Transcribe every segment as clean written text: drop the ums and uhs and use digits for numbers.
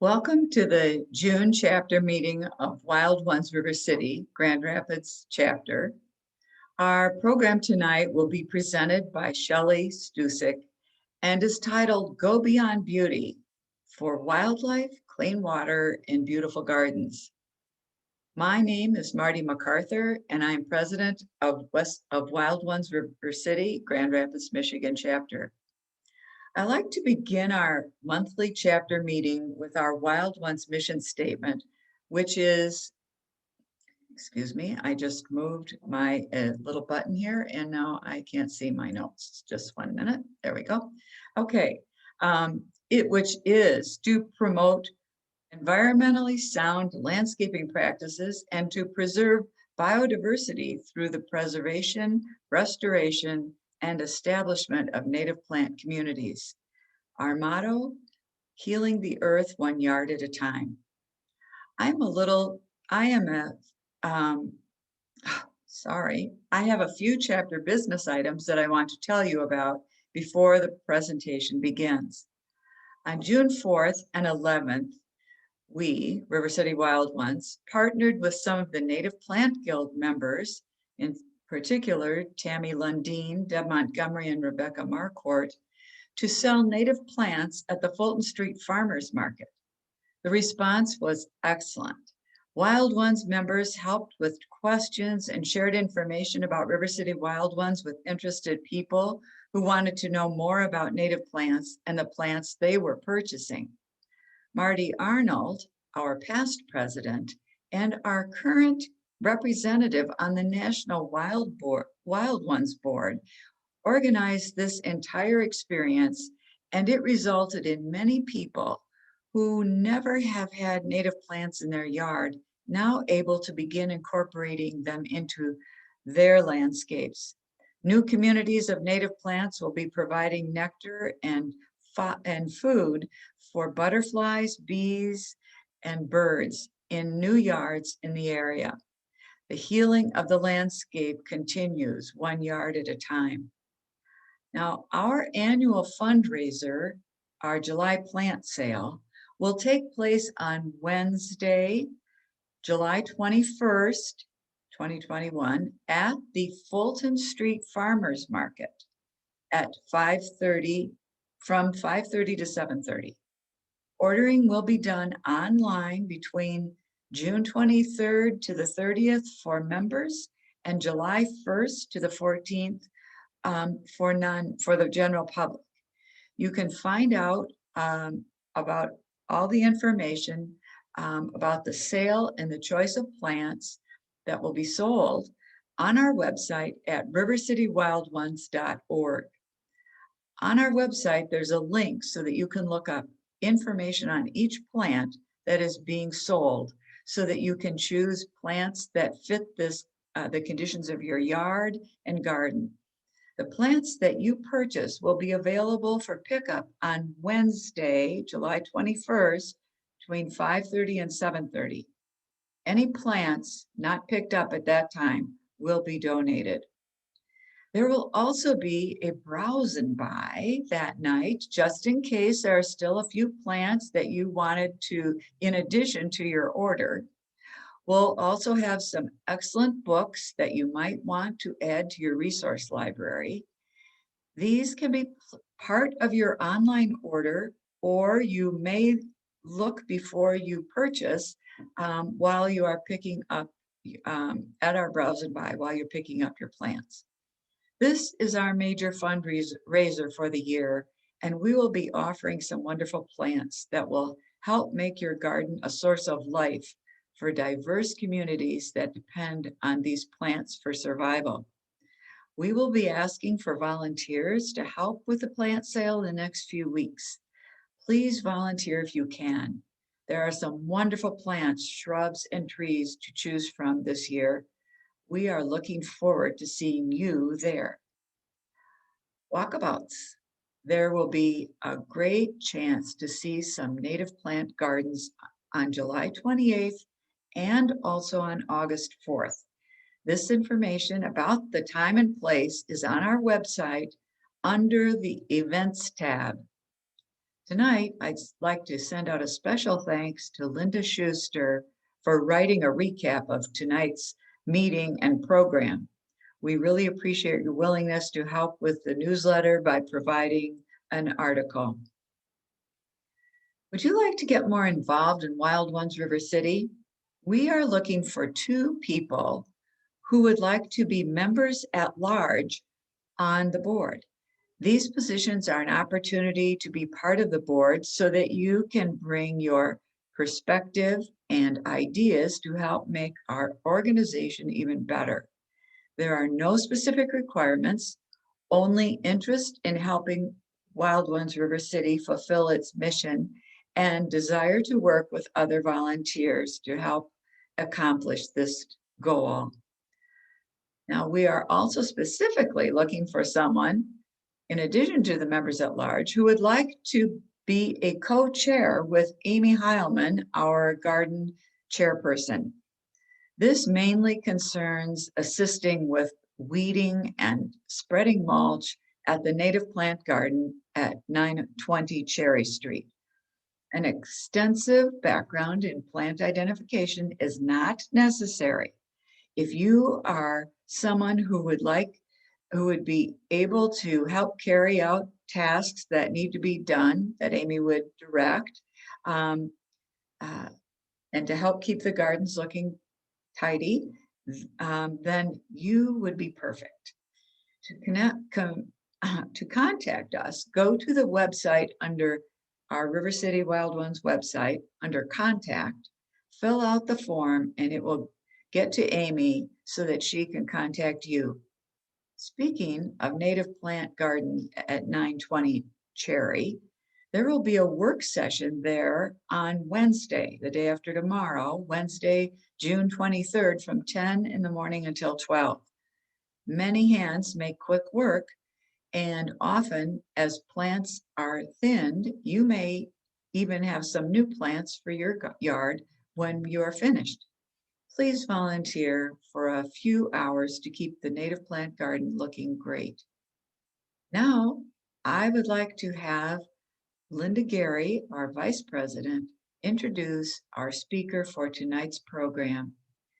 Welcome to the June chapter meeting of Wild Ones River City, Grand Rapids chapter. Our program tonight will be presented by Shelly Stusick and is titled Go Beyond Beauty for Wildlife, Clean Water, and Beautiful Gardens. My name is Marty MacArthur, and I'm president of Wild Ones River City, Grand Rapids, Michigan chapter. I like to begin our monthly chapter meeting with our Wild Ones mission statement, which is, excuse me, I just moved my little button here and now I can't see my notes. Just 1 minute. There we go. Okay. Which is to promote environmentally sound landscaping practices and to preserve biodiversity through the preservation, restoration, and establishment of native plant communities. Our motto, healing the earth 1 yard at a time. I have a few chapter business items that I want to tell you about before the presentation begins. On June 4th and 11th, we, River City Wild Ones, partnered with some of the Native Plant Guild members, in particular, Tammy Lundeen, Deb Montgomery, and Rebecca Marcourt, to sell native plants at the Fulton Street Farmers Market. The response was excellent. Wild Ones members helped with questions and shared information about River City Wild Ones with interested people who wanted to know more about native plants and the plants they were purchasing. Marty Arnold, our past president, and our current representative on the National Wild Ones Board organized this entire experience, and it resulted in many people who never have had native plants in their yard now able to begin incorporating them into their landscapes. New communities of native plants will be providing nectar and food for butterflies, bees, and birds in new yards in the area. The healing of the landscape continues 1 yard at a time. Now, our annual fundraiser, our July plant sale, will take place on Wednesday, July 21st, 2021, at the Fulton Street Farmers Market at from 5:30 to 7:30. Ordering will be done online between June 23rd to the 30th for members and July 1st to the 14th for the general public. You can find out about all the information about the sale and the choice of plants that will be sold on our website at rivercitywildones.org. On our website, there's a link so that you can look up information on each plant that is being sold so that you can choose plants that fit the conditions of your yard and garden. The plants that you purchase will be available for pickup on Wednesday, July 21st, between 5:30 and 7:30. Any plants not picked up at that time will be donated. There will also be a browse and buy that night, just in case there are still a few plants that you wanted to, in addition to your order. We'll also have some excellent books that you might want to add to your resource library. These can be part of your online order, or you may look before you purchase while you are picking up at our browse and buy while you're picking up your plants. This is our major fundraiser for the year, and we will be offering some wonderful plants that will help make your garden a source of life for diverse communities that depend on these plants for survival. We will be asking for volunteers to help with the plant sale in the next few weeks. Please volunteer if you can. There are some wonderful plants, shrubs, and trees to choose from this year. We are looking forward to seeing you there. Walkabouts. There will be a great chance to see some native plant gardens on July 28th and also on August 4th. This information about the time and place is on our website under the Events tab. Tonight, I'd like to send out a special thanks to Linda Schuster for writing a recap of tonight's meeting and program. We really appreciate your willingness to help with the newsletter by providing an article. Would you like to get more involved in Wild Ones River City? We are looking for 2 people who would like to be members at large on the board. These positions are an opportunity to be part of the board so that you can bring your perspective and ideas to help make our organization even better. There are no specific requirements, only interest in helping Wild Ones River City fulfill its mission and desire to work with other volunteers to help accomplish this goal. Now, we are also specifically looking for someone, in addition to the members at large, who would like to be a co-chair with Amy Heilman, our garden chairperson. This mainly concerns assisting with weeding and spreading mulch at the native plant garden at 920 Cherry Street. An extensive background in plant identification is not necessary. If you are someone who would be able to help carry out tasks that need to be done, that Amy would direct, and to help keep the gardens looking tidy, then you would be perfect. To contact us, go to the website under our River City Wild Ones website, under Contact, fill out the form, and it will get to Amy so that she can contact you. Speaking of native plant garden at 920 Cherry, there will be a work session there on Wednesday, the day after tomorrow, Wednesday, June 23rd, from 10 in the morning until 12. Many hands make quick work, and often as plants are thinned, you may even have some new plants for your yard when you are finished. Please volunteer for a few hours to keep the native plant garden looking great. Now, I would like to have Linda Gary, our Vice President, introduce our speaker for tonight's program.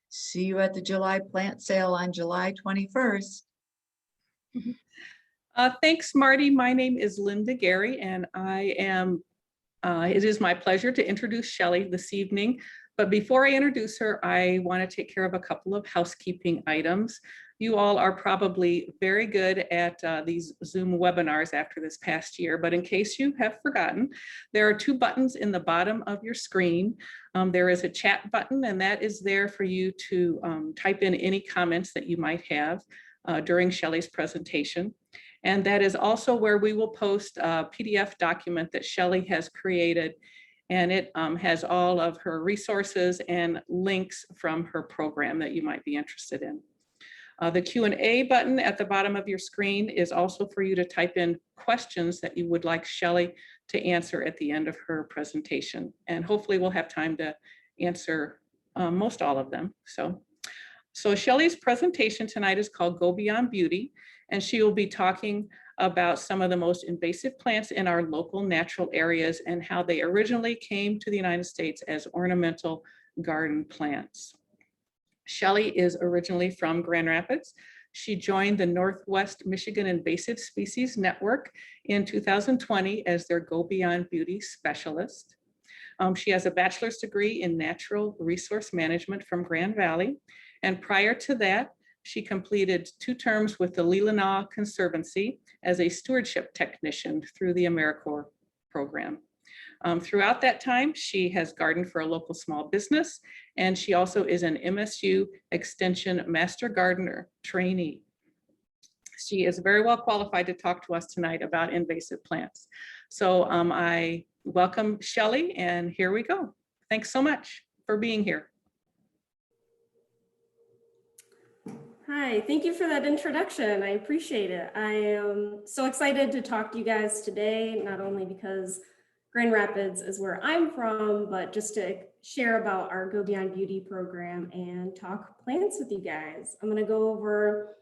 See you at the July plant sale on July 21st. Thanks, Marty. My name is Linda Gary, and it is my pleasure to introduce Shelly this evening. But before I introduce her, I want to take care of a couple of housekeeping items. You all are probably very good at these Zoom webinars after this past year, but in case you have forgotten, there are 2 buttons in the bottom of your screen. There is a chat button, and that is there for you to type in any comments that you might have during Shelly's presentation. And that is also where we will post a PDF document that Shelly has created, and it has all of her resources and links from her program that you might be interested in. The Q&A button at the bottom of your screen is also for you to type in questions that you would like Shelly to answer at the end of her presentation. And hopefully we'll have time to answer most all of them. So Shelly's presentation tonight is called Go Beyond Beauty, and she will be talking about some of the most invasive plants in our local natural areas and how they originally came to the United States as ornamental garden plants. Shelly is originally from Grand Rapids. She joined the Northwest Michigan Invasive Species Network in 2020 as their Go Beyond Beauty specialist. She has a bachelor's degree in natural resource management from Grand Valley. And prior to that, she completed 2 terms with the Leelanau Conservancy as a stewardship technician through the AmeriCorps program. Throughout that time, she has gardened for a local small business, and she also is an MSU Extension Master Gardener trainee. She is very well qualified to talk to us tonight about invasive plants. So I welcome Shelly, and here we go. Thanks so much for being here. Hi, thank you for that introduction. I appreciate it. I am so excited to talk to you guys today, not only because Grand Rapids is where I'm from, but just to share about our Go Beyond Beauty program and talk plants with you guys. I'm going to go over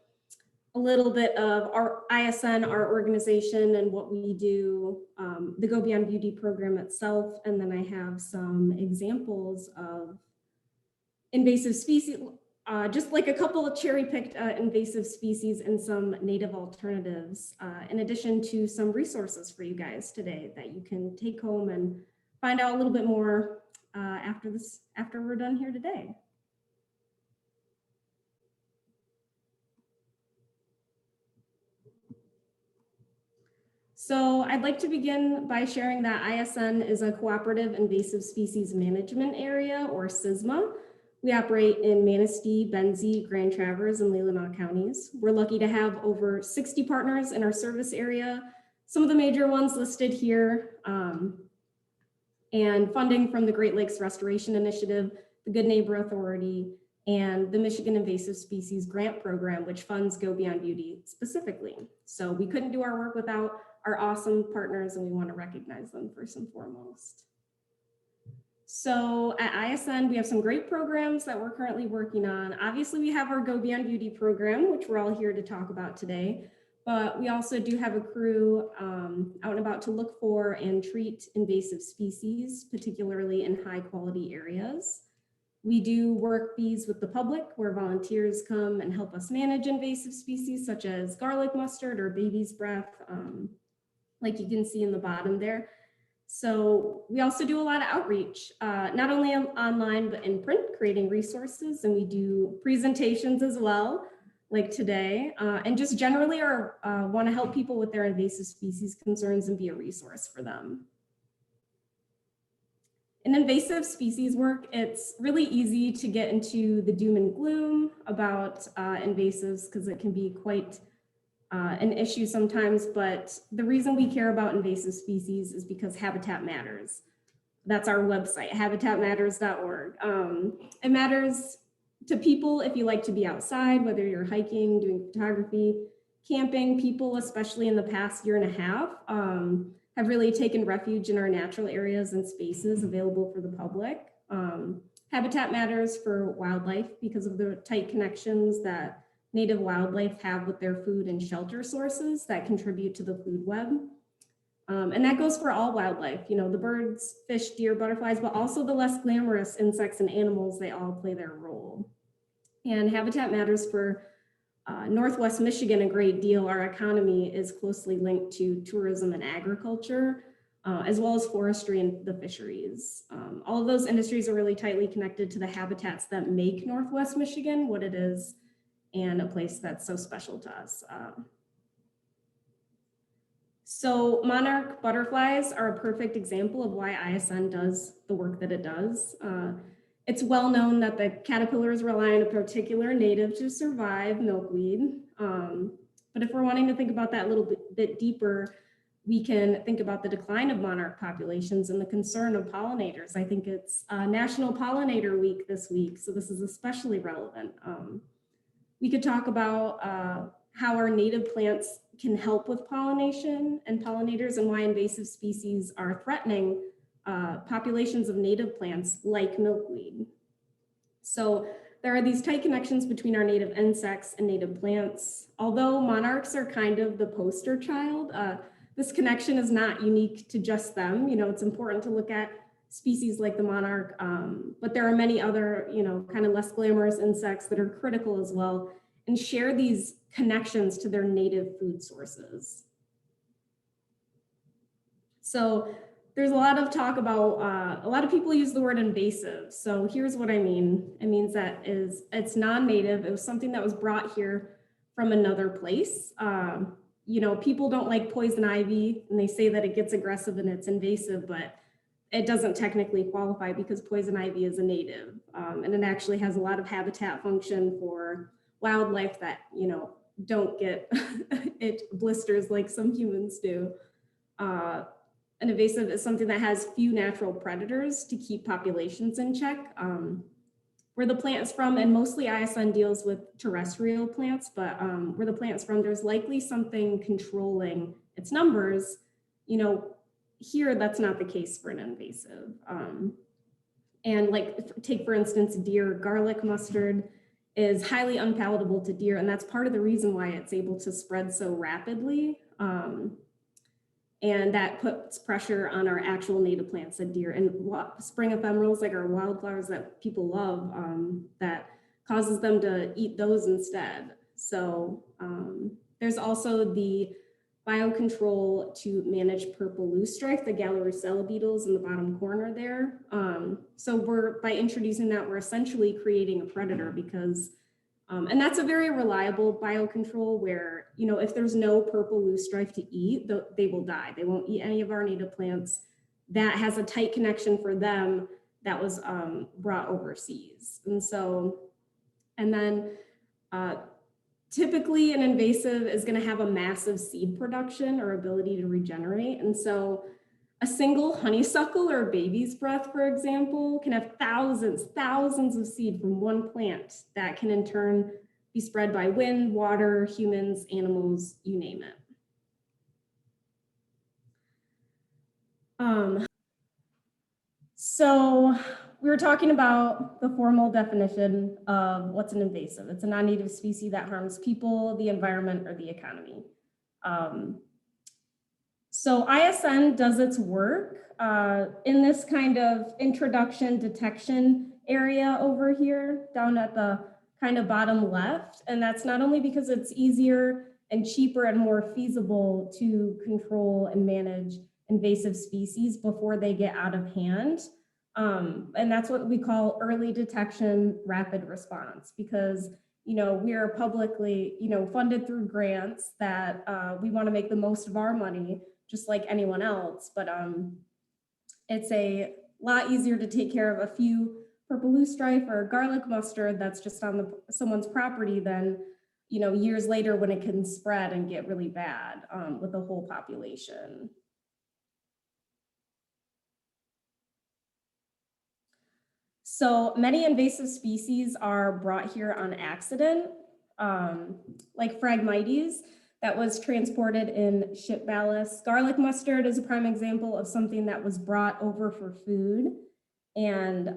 a little bit of our ISN, our organization, and what we do, the Go Beyond Beauty program itself. And then I have some examples of invasive species, just like a couple of cherry-picked invasive species and some native alternatives, in addition to some resources for you guys today that you can take home and find out a little bit more after we're done here today. So I'd like to begin by sharing that ISN is a cooperative invasive species management area, or SISMA. We operate in Manistee, Benzie, Grand Traverse, and Leelanau counties. We're lucky to have over 60 partners in our service area, some of the major ones listed here, and funding from the Great Lakes Restoration Initiative, the Good Neighbor Authority, and the Michigan Invasive Species Grant Program, which funds Go Beyond Beauty specifically. So we couldn't do our work without our awesome partners, and we want to recognize them first and foremost. So at ISN, we have some great programs that we're currently working on. Obviously, we have our Go Beyond Beauty program, which we're all here to talk about today, but we also do have a crew out and about to look for and treat invasive species, particularly in high quality areas. We do work bees with the public, where volunteers come and help us manage invasive species such as garlic mustard or baby's breath, like you can see in the bottom there. So we also do a lot of outreach, not only online, but in print, creating resources, and we do presentations as well, like today, and just generally want to help people with their invasive species concerns and be a resource for them. In invasive species work, it's really easy to get into the doom and gloom about invasives because it can be quite an issue sometimes, but the reason we care about invasive species is because habitat matters. That's our website, habitatmatters.org. It matters to people if you like to be outside, whether you're hiking, doing photography, camping. People, especially in the past year and a half, have really taken refuge in our natural areas and spaces available for the public. Habitat matters for wildlife because of the tight connections that native wildlife have with their food and shelter sources that contribute to the food web. And that goes for all wildlife, you know, the birds, fish, deer, butterflies, but also the less glamorous insects and animals, they all play their role. And habitat matters for Northwest Michigan a great deal. Our economy is closely linked to tourism and agriculture, as well as forestry and the fisheries. All of those industries are really tightly connected to the habitats that make Northwest Michigan what it is, and a place that's so special to us. So Monarch Butterflies are a perfect example of why ISN does the work that it does. It's well known that the caterpillars rely on a particular native to survive, milkweed. But if we're wanting to think about that a little bit deeper, we can think about the decline of monarch populations and the concern of pollinators. I think it's National Pollinator Week this week, so this is especially relevant. We could talk about how our native plants can help with pollination and pollinators, and why invasive species are threatening populations of native plants like milkweed. So there are these tight connections between our native insects and native plants. Although monarchs are kind of the poster child, this connection is not unique to just them. You know, it's important to look at species like the monarch, but there are many other, you know, kind of less glamorous insects that are critical as well and share these connections to their native food sources. So there's a lot of talk about, a lot of people use the word invasive. So here's what I mean. It means that it's non-native. It was something that was brought here from another place. You know, people don't like poison ivy, and they say that it gets aggressive and it's invasive, but it doesn't technically qualify because poison ivy is a native, and it actually has a lot of habitat function for wildlife that, you know, don't get it blisters like some humans do. An invasive is something that has few natural predators to keep populations in check. Where the plant is from, and mostly ISN deals with terrestrial plants, but where the plant's from, there's likely something controlling its numbers. You know, here, that's not the case for an invasive. And like, take for instance, deer garlic mustard. is highly unpalatable to deer. And that's part of the reason why it's able to spread so rapidly. And that puts pressure on our actual native plants and deer, and spring ephemerals, like our wildflowers that people love, that causes them to eat those instead. So there's also the biocontrol to manage purple loosestrife, the Gallericella beetles in the bottom corner there. So by introducing that, we're essentially creating a predator, because and that's a very reliable biocontrol where, you know, if there's no purple loosestrife to eat, they will die. They won't eat any of our native plants. That has a tight connection for them that was brought overseas. And then typically an invasive is going to have a massive seed production or ability to regenerate. And so a single honeysuckle or baby's breath, for example, can have thousands of seed from one plant that can in turn be spread by wind, water, humans, animals, you name it. So we were talking about the formal definition of what's an invasive. It's a non-native species that harms people, the environment, or the economy. So ISN does its work in this kind of introduction detection area over here, down at the kind of bottom left. And that's not only because it's easier and cheaper and more feasible to control and manage invasive species before they get out of hand. And that's what we call early detection, rapid response, because, you know, we are publicly, you know, funded through grants that we want to make the most of our money, just like anyone else. But it's a lot easier to take care of a few purple loosestrife or garlic mustard that's just on someone's property than, you know, years later when it can spread and get really bad with the whole population. So many invasive species are brought here on accident, like Phragmites that was transported in ship ballast. Garlic mustard is a prime example of something that was brought over for food. And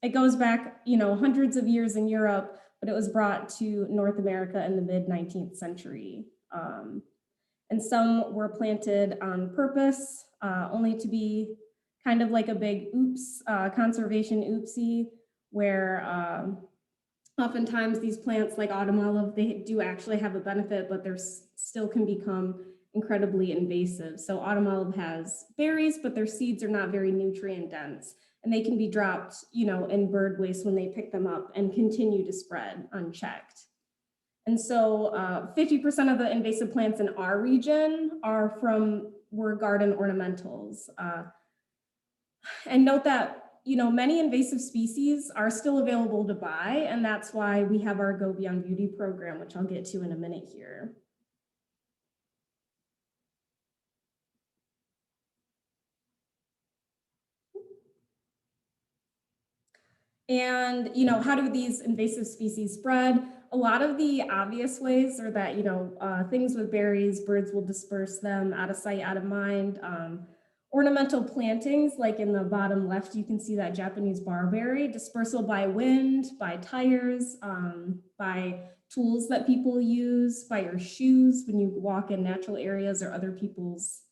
it goes back, you know, hundreds of years in Europe, but it was brought to North America in the mid-19th century. And some were planted on purpose, only to be kind of like a big oops, conservation oopsie, where oftentimes these plants like autumn olive, they do actually have a benefit, but they're still can become incredibly invasive. So autumn olive has berries, but their seeds are not very nutrient dense, and they can be dropped, you know, in bird waste when they pick them up and continue to spread unchecked. And so 50% of the invasive plants in our region were garden ornamentals. And note that, you know, many invasive species are still available to buy, and that's why we have our Go Beyond Beauty program, which I'll get to in a minute here. And, you know, how do these invasive species spread? A lot of the obvious ways are that, you know, things with berries, birds will disperse them out of sight, out of mind. Ornamental plantings, like in the bottom left, you can see that Japanese barberry, dispersal by wind, by tires, by tools that people use, by your shoes when you walk in natural areas or other people's,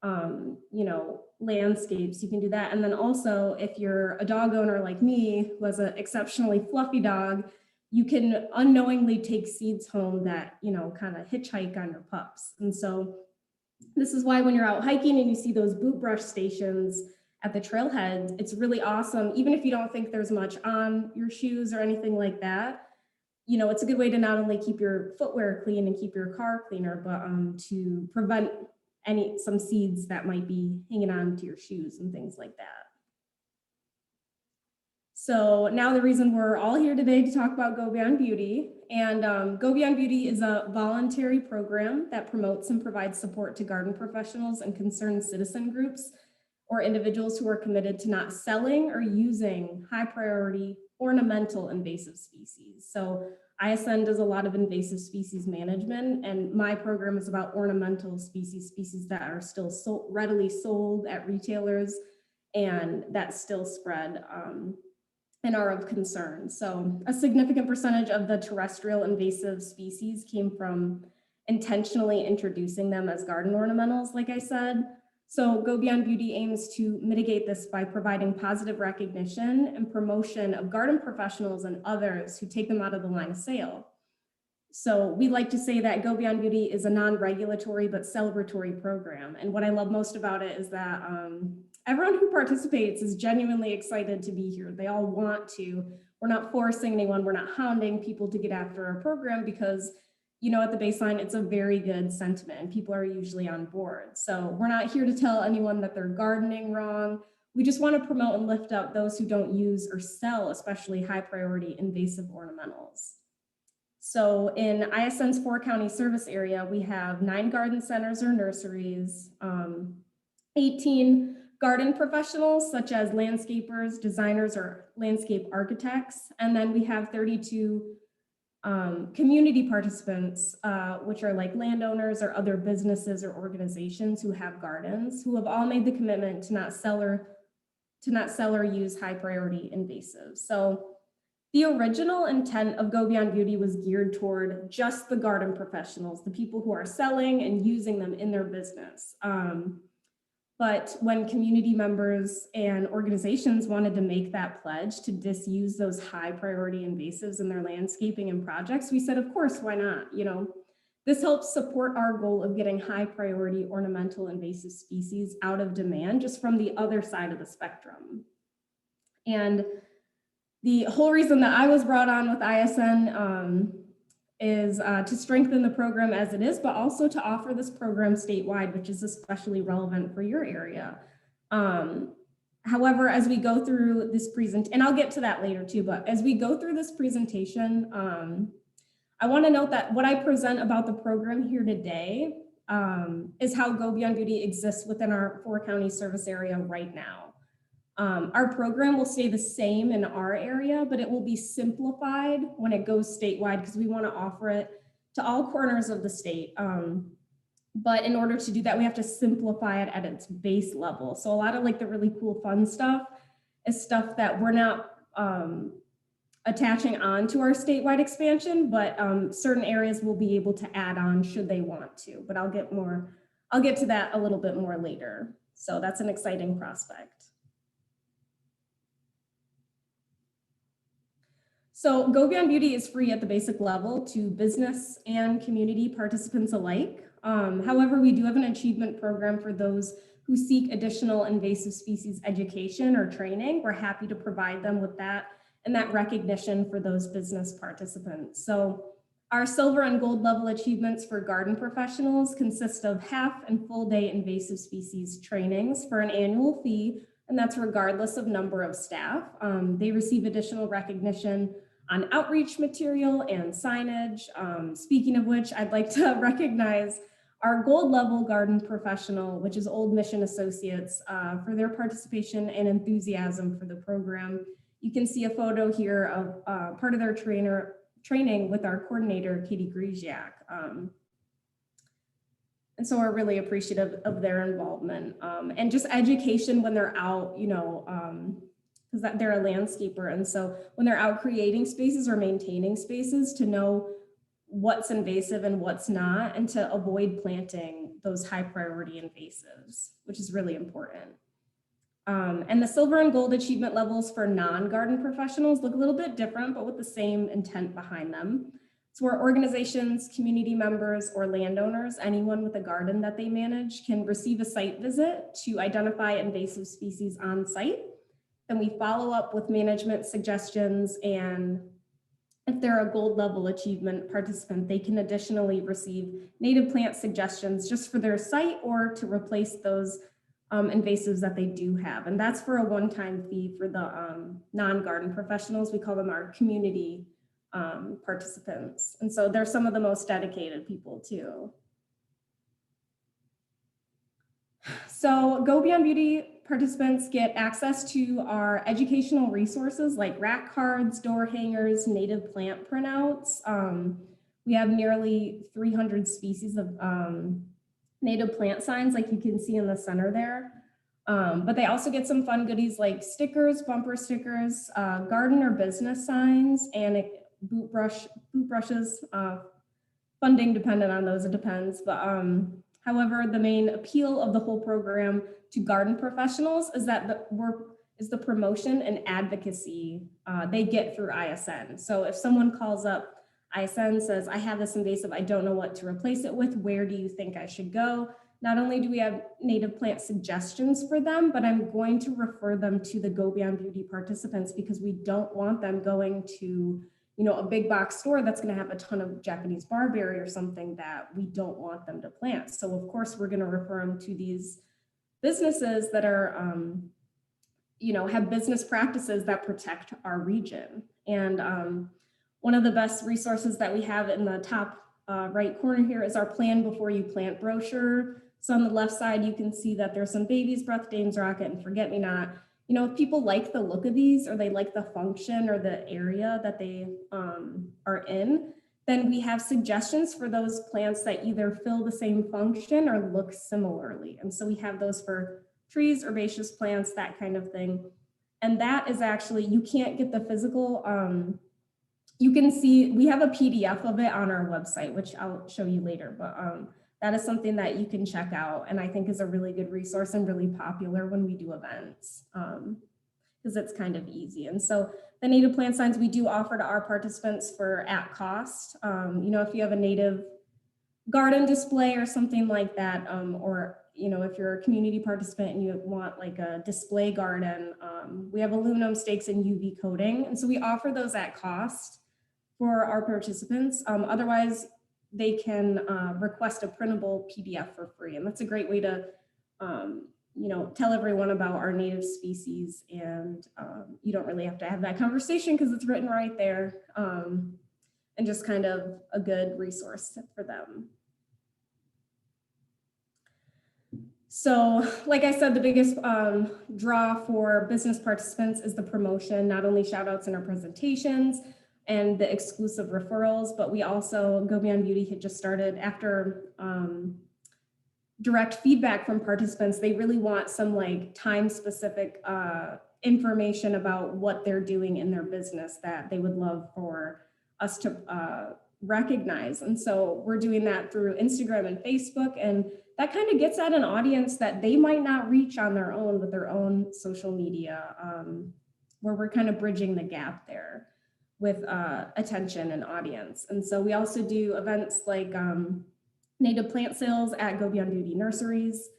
you know, landscapes, you can do that. And then also, if you're a dog owner like me, who has an exceptionally fluffy dog, you can unknowingly take seeds home that, you know, kind of hitchhike on your pups. And so this is why when you're out hiking and you see those boot brush stations at the trailhead, it's really awesome. Even if you don't think there's much on your shoes or anything like that, you know, it's a good way to not only keep your footwear clean and keep your car cleaner, but to prevent some seeds that might be hanging on to your shoes and things like that. So now the reason we're all here today to talk about Go Beyond Beauty. And Go Beyond Beauty is a voluntary program that promotes and provides support to garden professionals and concerned citizen groups or individuals who are committed to not selling or using high priority ornamental invasive species. So ISN does a lot of invasive species management, and my program is about ornamental species that are still readily sold at retailers and that still spread and are of concern. So a significant percentage of the terrestrial invasive species came from intentionally introducing them as garden ornamentals, like I said. So Go Beyond Beauty aims to mitigate this by providing positive recognition and promotion of garden professionals and others who take them out of the line of sale. So we like to say that Go Beyond Beauty is a non-regulatory but celebratory program. And what I love most about it is that everyone who participates is genuinely excited to be here. They all want to. We're not forcing anyone. We're not hounding people to get after our program because, you know, at the baseline, it's a very good sentiment and people are usually on board. So we're not here to tell anyone that they're gardening wrong. We just want to promote and lift up those who don't use or sell, especially high priority invasive ornamentals. So in ISN's 4-county service area, we have 9 garden centers or nurseries, 18 garden professionals such as landscapers, designers, or landscape architects. And then we have 32 community participants, which are like landowners or other businesses or organizations who have gardens, who have all made the commitment to not sell or use high priority invasives. So the original intent of Go Beyond Beauty was geared toward just the garden professionals, the people who are selling and using them in their business. But when community members and organizations wanted to make that pledge to disuse those high priority invasives in their landscaping and projects, we said, of course, why not? You know, this helps support our goal of getting high priority ornamental invasive species out of demand just from the other side of the spectrum. And the whole reason that I was brought on with ISN is to strengthen the program as it is, but also to offer this program statewide, which is especially relevant for your area. However, as we go through this and I'll get to that later too, but as we go through this presentation, I want to note that what I present about the program here today is how Go Beyond Beauty exists within our 4-county service area right now. Our program will stay the same in our area, but it will be simplified when it goes statewide because we want to offer it to all corners of the state. But in order to do that, we have to simplify it at its base level. So a lot of like the really cool fun stuff is stuff that we're not attaching on to our statewide expansion, but certain areas will be able to add on should they want to. But I'll get to that a little bit more later. So that's an exciting prospect. So Go Beyond Beauty is free at the basic level to business and community participants alike. However, we do have an achievement program for those who seek additional invasive species education or training. We're happy to provide them with that and that recognition for those business participants. So our silver and gold level achievements for garden professionals consist of half and full day invasive species trainings for an annual fee, and that's regardless of number of staff. They receive additional recognition on outreach material and signage. Speaking of which, I'd like to recognize our gold level garden professional, which is Old Mission Associates, for their participation and enthusiasm for the program. You can see a photo here of part of their training with our coordinator, Katie Griziak. And so we're really appreciative of their involvement and just education when they're out, you know, because they're a landscaper. And so when they're out creating spaces or maintaining spaces, to know what's invasive and what's not, and to avoid planting those high priority invasives, which is really important. And the silver and gold achievement levels for non-garden professionals look a little bit different, but with the same intent behind them. So where organizations, community members, or landowners, anyone with a garden that they manage, can receive a site visit to identify invasive species on site. Then we follow up with management suggestions, and if they're a gold level achievement participant, they can additionally receive native plant suggestions just for their site or to replace those invasives that they do have. And that's for a one-time fee for the non-garden professionals. We call them our community participants. And so they're some of the most dedicated people too. So Go Beyond Beauty participants get access to our educational resources like rack cards, door hangers, native plant printouts. We have nearly 300 species of native plant signs, like you can see in the center there. But they also get some fun goodies like stickers, bumper stickers, gardener business signs, and boot brushes, funding dependent on those, it depends. But however, the main appeal of the whole program to garden professionals is that the promotion and advocacy they get through ISN. So if someone calls up ISN, says, I have this invasive, I don't know what to replace it with, where do you think I should go? Not only do we have native plant suggestions for them, but I'm going to refer them to the Go Beyond Beauty participants because we don't want them going to, a big box store that's going to have a ton of Japanese barberry or something that we don't want them to plant. So of course, we're going to refer them to these businesses that are, have business practices that protect our region. And one of the best resources that we have in the top right corner here is our Plan Before You Plant brochure. So on the left side, you can see that there's some Baby's Breath, Dame's Rocket, and Forget Me Not. If people like the look of these, or they like the function or the area that they are in, then we have suggestions for those plants that either fill the same function or look similarly. And so we have those for trees, herbaceous plants, that kind of thing. And that is actually, you can't get the physical, you can see, we have a PDF of it on our website, which I'll show you later, but that is something that you can check out. And I think is a really good resource and really popular when we do events because it's kind of easy. And so the native plant signs we do offer to our participants for at cost. If you have a native garden display or something like that, or if you're a community participant and you want like a display garden, we have aluminum stakes and UV coating. And so we offer those at cost for our participants. Otherwise, they can request a printable PDF for free. And that's a great way to, tell everyone about our native species. And you don't really have to have that conversation because it's written right there, and just kind of a good resource for them. So like I said, the biggest draw for business participants is the promotion, not only shout outs in our presentations and the exclusive referrals, but we also, Go Beyond Beauty had just started after direct feedback from participants. They really want some like time specific information about what they're doing in their business that they would love for us to recognize. And so we're doing that through Instagram and Facebook, and that kind of gets at an audience that they might not reach on their own with their own social media, where we're kind of bridging the gap there with attention and audience. And so we also do events like native plant sales at Go Beyond Beauty nurseries.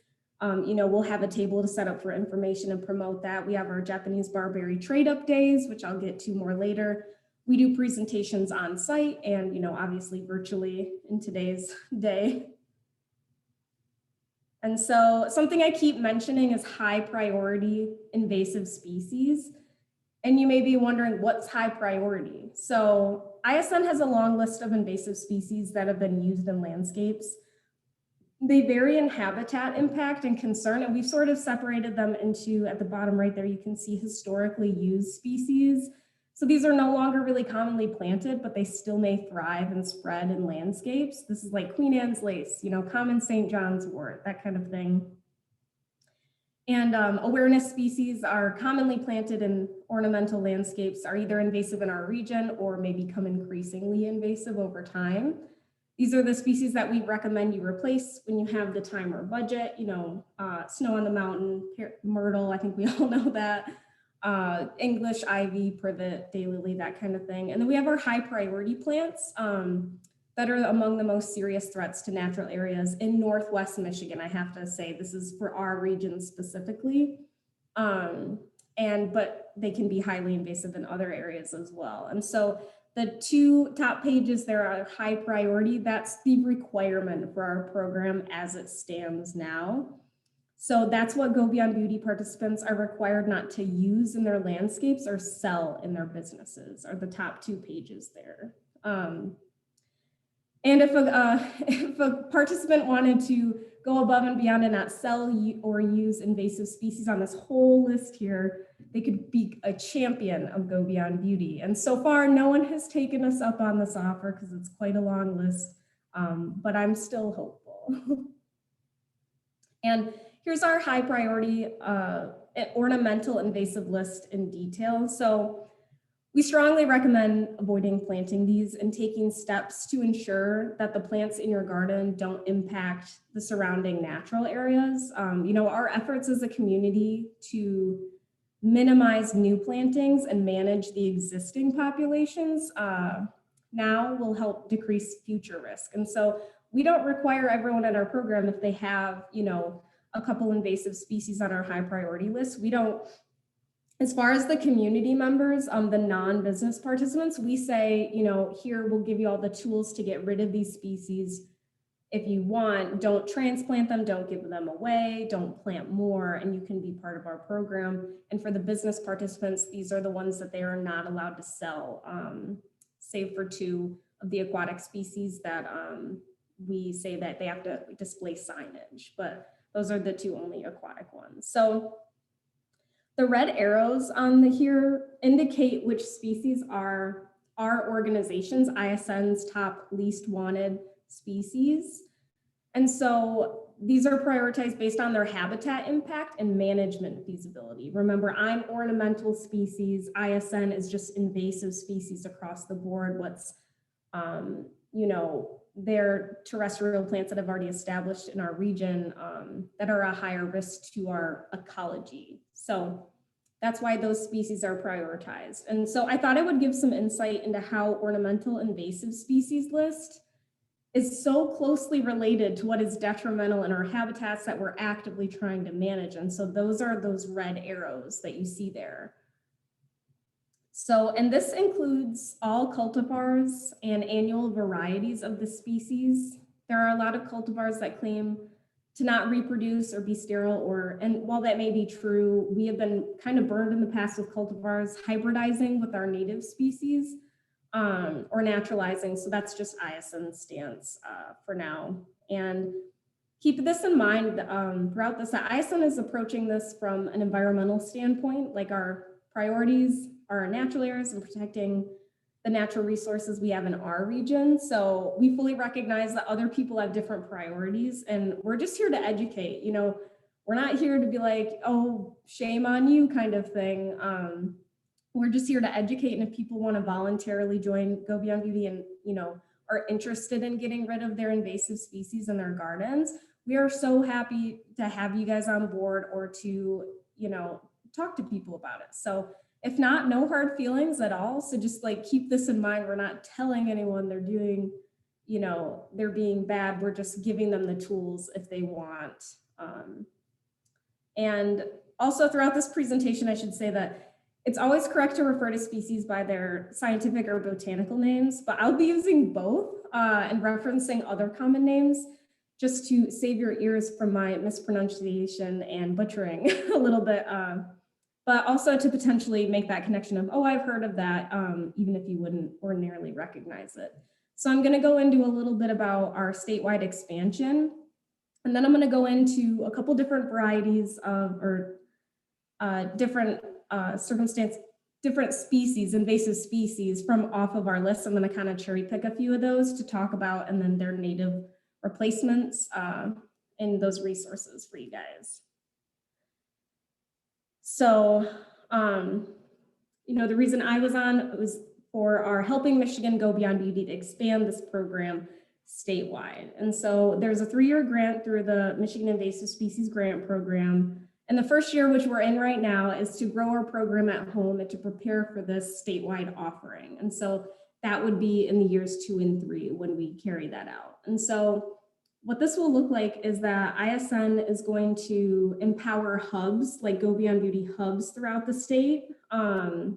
We'll have a table to set up for information and promote that. We have our Japanese barberry TradeUp days, which I'll get to more later. We do presentations on site and, obviously virtually in today's day. And so something I keep mentioning is high priority invasive species. And you may be wondering what's high priority. So ISN has a long list of invasive species that have been used in landscapes. They vary in habitat impact and concern, and we've sort of separated them into, at the bottom right there, you can see historically used species. So these are no longer really commonly planted, but they still may thrive and spread in landscapes. This is like Queen Anne's lace, common St. John's wort, that kind of thing. And awareness species are commonly planted in ornamental landscapes, are either invasive in our region or may become increasingly invasive over time. These are the species that we recommend you replace when you have the time or budget, snow on the mountain, myrtle, I think we all know that, English ivy, privet, daylily, that kind of thing. And then we have our high priority plants that are among the most serious threats to natural areas in Northwest Michigan. I have to say, this is for our region specifically, but they can be highly invasive in other areas as well. And so the two top pages there are high priority. That's the requirement for our program as it stands now. So that's what Go Beyond Beauty participants are required not to use in their landscapes or sell in their businesses, are the top two pages there. And if a participant wanted to go above and beyond and not sell or use invasive species on this whole list here, they could be a champion of Go Beyond Beauty. And so far, no one has taken us up on this offer because it's quite a long list, but I'm still hopeful. And here's our high priority ornamental invasive list in detail. So we strongly recommend avoiding planting these and taking steps to ensure that the plants in your garden don't impact the surrounding natural areas. Our efforts as a community to minimize new plantings and manage the existing populations now will help decrease future risk. And so we don't require everyone in our program, if they have, a couple invasive species on our high priority list, we don't. As far as the community members, the non-business participants, we say, here we'll give you all the tools to get rid of these species. If you want, don't transplant them, don't give them away, don't plant more, and you can be part of our program. And for the business participants, these are the ones that they are not allowed to sell, save for 2 of the aquatic species that we say that they have to display signage, but those are the 2 only aquatic ones. So the red arrows on here indicate which species are our organization's ISN's top least wanted species. And so these are prioritized based on their habitat impact and management feasibility. Remember, I'm ornamental species. ISN is just invasive species across the board. What's, they're terrestrial plants that have already established in our region that are a higher risk to our ecology. So that's why those species are prioritized. And so I thought I would give some insight into how ornamental invasive species list is so closely related to what is detrimental in our habitats that we're actively trying to manage. And so those are those red arrows that you see there. So, and this includes all cultivars and annual varieties of the species. There are a lot of cultivars that claim to not reproduce or be sterile, and while that may be true, we have been kind of burned in the past with cultivars hybridizing with our native species or naturalizing. So that's just ISN's stance for now. And keep this in mind throughout this, that ISN is approaching this from an environmental standpoint, like our priorities are our natural areas and protecting the natural resources we have in our region. So we fully recognize that other people have different priorities, and we're just here to educate. We're not here to be like, oh, shame on you kind of thing. We're just here to educate. And if people want to voluntarily join Go Beyond Beauty and, are interested in getting rid of their invasive species in their gardens, we are so happy to have you guys on board or to, talk to people about it. So if not, no hard feelings at all. So just keep this in mind. We're not telling anyone they're doing, they're being bad. We're just giving them the tools if they want. And also throughout this presentation, I should say that it's always correct to refer to species by their scientific or botanical names, but I'll be using both and referencing other common names just to save your ears from my mispronunciation and butchering a little bit. But also to potentially make that connection of, oh, I've heard of that, even if you wouldn't ordinarily recognize it. So I'm going to go into a little bit about our statewide expansion, and then I'm going to go into a couple different varieties of, or different different species, invasive species from off of our list. I'm going to kind of cherry pick a few of those to talk about, and then their native replacements and those resources for you guys. So, the reason I was on was for our Helping Michigan Go Beyond Beauty to expand this program statewide. And so there's a 3-year grant through the Michigan Invasive Species Grant Program. And the first year, which we're in right now, is to grow our program at home and to prepare for this statewide offering. And so that would be in the years 2 and 3 when we carry that out. And so what this will look like is that ISN is going to empower hubs, like Go Beyond Beauty hubs throughout the state. And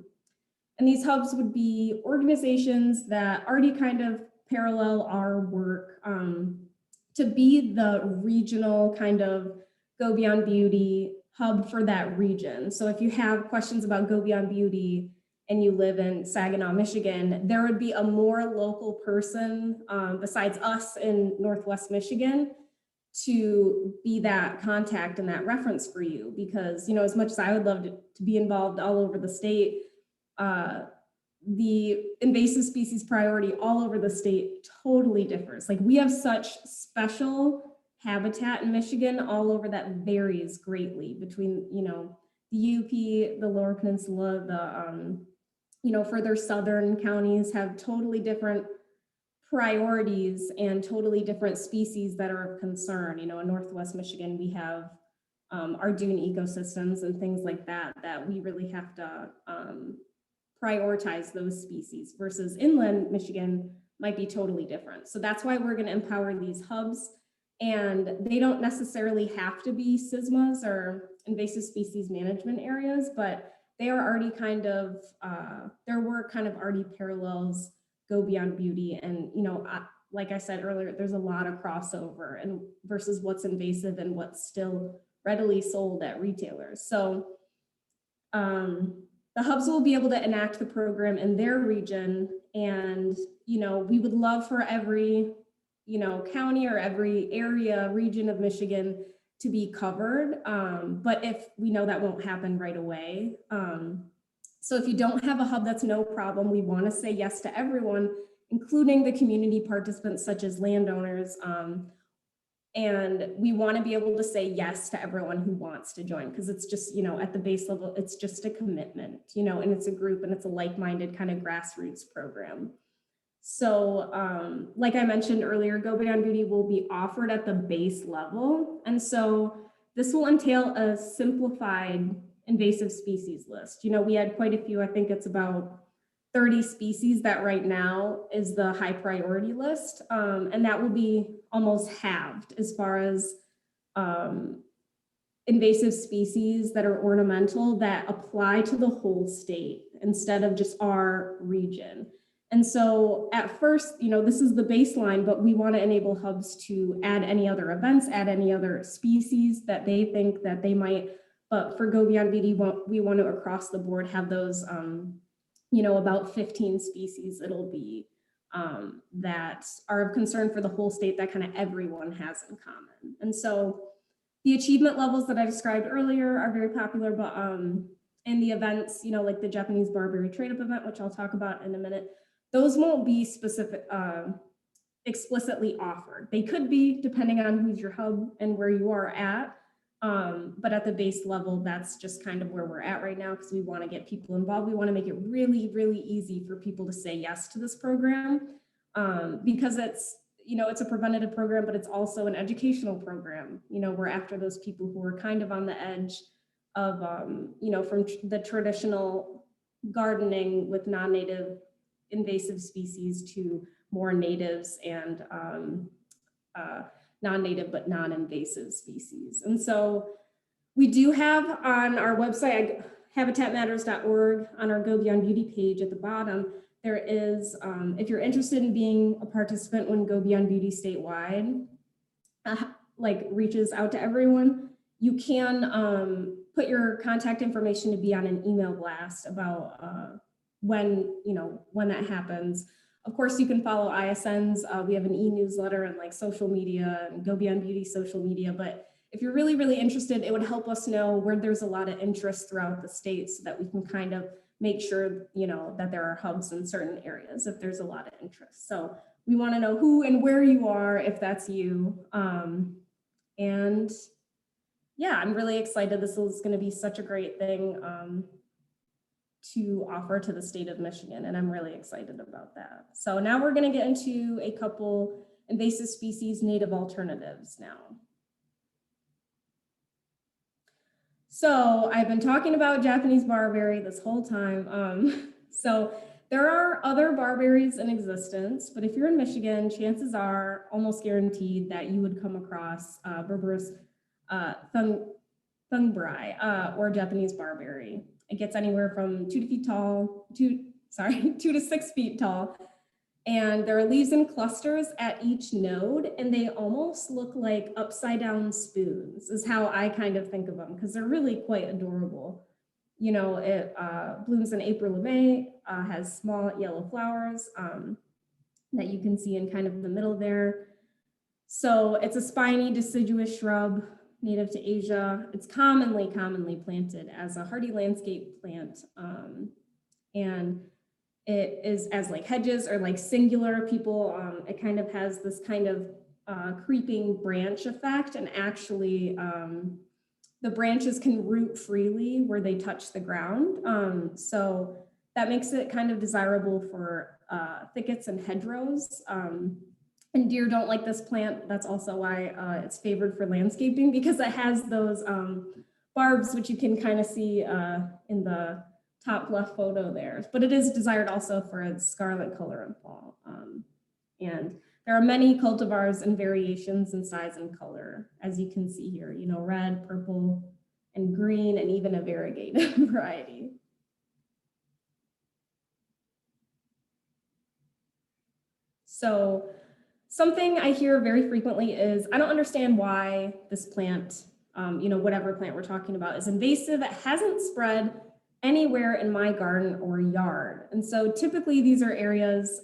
these hubs would be organizations that already kind of parallel our work to be the regional kind of Go Beyond Beauty hub for that region. So if you have questions about Go Beyond Beauty and you live in Saginaw, Michigan, there would be a more local person besides us in Northwest Michigan to be that contact and that reference for you. Because, as much as I would love to be involved all over the state, the invasive species priority all over the state totally differs. We have such special habitat in Michigan all over that varies greatly between, you know, the UP, the Lower Peninsula, the, you know, further southern counties have totally different priorities and totally different species that are of concern. You know, in Northwest Michigan, we have our dune ecosystems and things like that, that we really have to prioritize those species, versus inland Michigan might be totally different. So that's why we're going to empower these hubs, and they don't necessarily have to be SSMAs or invasive species management areas, but they are already kind of, their work kind of already parallels Go Beyond Beauty. And, you know, like I said earlier, there's a lot of crossover and versus what's invasive and what's still readily sold at retailers. So the hubs will be able to enact the program in their region. And, you know, we would love for every, you know, county or every area, region of Michigan to be covered. But if we know that won't happen right away. So if you don't have a hub, that's no problem. We want to say yes to everyone, including the community participants such as landowners. And we want to be able to say yes to everyone who wants to join, because it's just, you know, at the base level, it's just a commitment, you know, and it's a group and it's a like-minded kind of grassroots program. So like I mentioned earlier, Go Beyond Beauty will be offered at the base level. And so this will entail a simplified invasive species list. You know, we had quite a few, I think it's about 30 species that right now is the high priority list. And that will be almost halved as far as invasive species that are ornamental that apply to the whole state instead of just our region. And so at first, you know, this is the baseline, but we want to enable hubs to add any other events, add any other species that they think that they might. But for Go Beyond Beauty, we want to across the board have those, you know, about 15 species it'll be that are of concern for the whole state that kind of everyone has in common. And so the achievement levels that I described earlier are very popular, but in the events, you know, like the Japanese Barberry TradeUp event, which I'll talk about in a minute, those won't be specific, explicitly offered. They could be depending on who's your hub and where you are at. But at the base level, that's just kind of where we're at right now, because we want to get people involved. We want to make it really, really easy for people to say yes to this program, because it's, you know, it's a preventative program, but it's also an educational program. You know, we're after those people who are kind of on the edge of, you know, from the traditional gardening with non-native invasive species to more natives and non-native but non-invasive species. And so we do have on our website, habitatmatters.org, on our Go Beyond Beauty page at the bottom, there is, if you're interested in being a participant when Go Beyond Beauty statewide, like reaches out to everyone, you can put your contact information to be on an email blast about when, you know, when that happens. Of course, you can follow ISN's. We have an e-newsletter and like social media and Go Beyond Beauty social media. But if you're really, really interested, it would help us know where there's a lot of interest throughout the state so that we can kind of make sure, you know, that there are hubs in certain areas if there's a lot of interest. So we want to know who and where you are if that's you. And yeah, I'm really excited. This is going to be such a great thing to offer to the state of Michigan, and I'm really excited about that. So now we're going to get into a couple invasive species native alternatives now. So I've been talking about Japanese barberry this whole time. So there are other barberries in existence, but if you're in Michigan, chances are almost guaranteed that you would come across Berberis thungbrai or Japanese barberry. It gets anywhere from 2 to 6 feet tall. And there are leaves in clusters at each node, and they almost look like upside down spoons is how I kind of think of them, because they're really quite adorable. You know, it blooms in April or May, has small yellow flowers that you can see in kind of the middle there. So it's a spiny deciduous shrub native to Asia. It's commonly planted as a hardy landscape plant. And it is as like hedges or like singular people. It kind of has this kind of creeping branch effect, and actually the branches can root freely where they touch the ground. So that makes it kind of desirable for thickets and hedgerows. And deer don't like this plant. That's also why it's favored for landscaping, because it has those barbs, which you can kind of see in the top left photo there. But it is desired also for its scarlet color in fall. And there are many cultivars and variations in size and color, as you can see here, you know, red, purple, and green, and even a variegated variety. So something I hear very frequently is, I don't understand why this plant, you know, whatever plant we're talking about, is invasive. It hasn't spread anywhere in my garden or yard. And so typically these are areas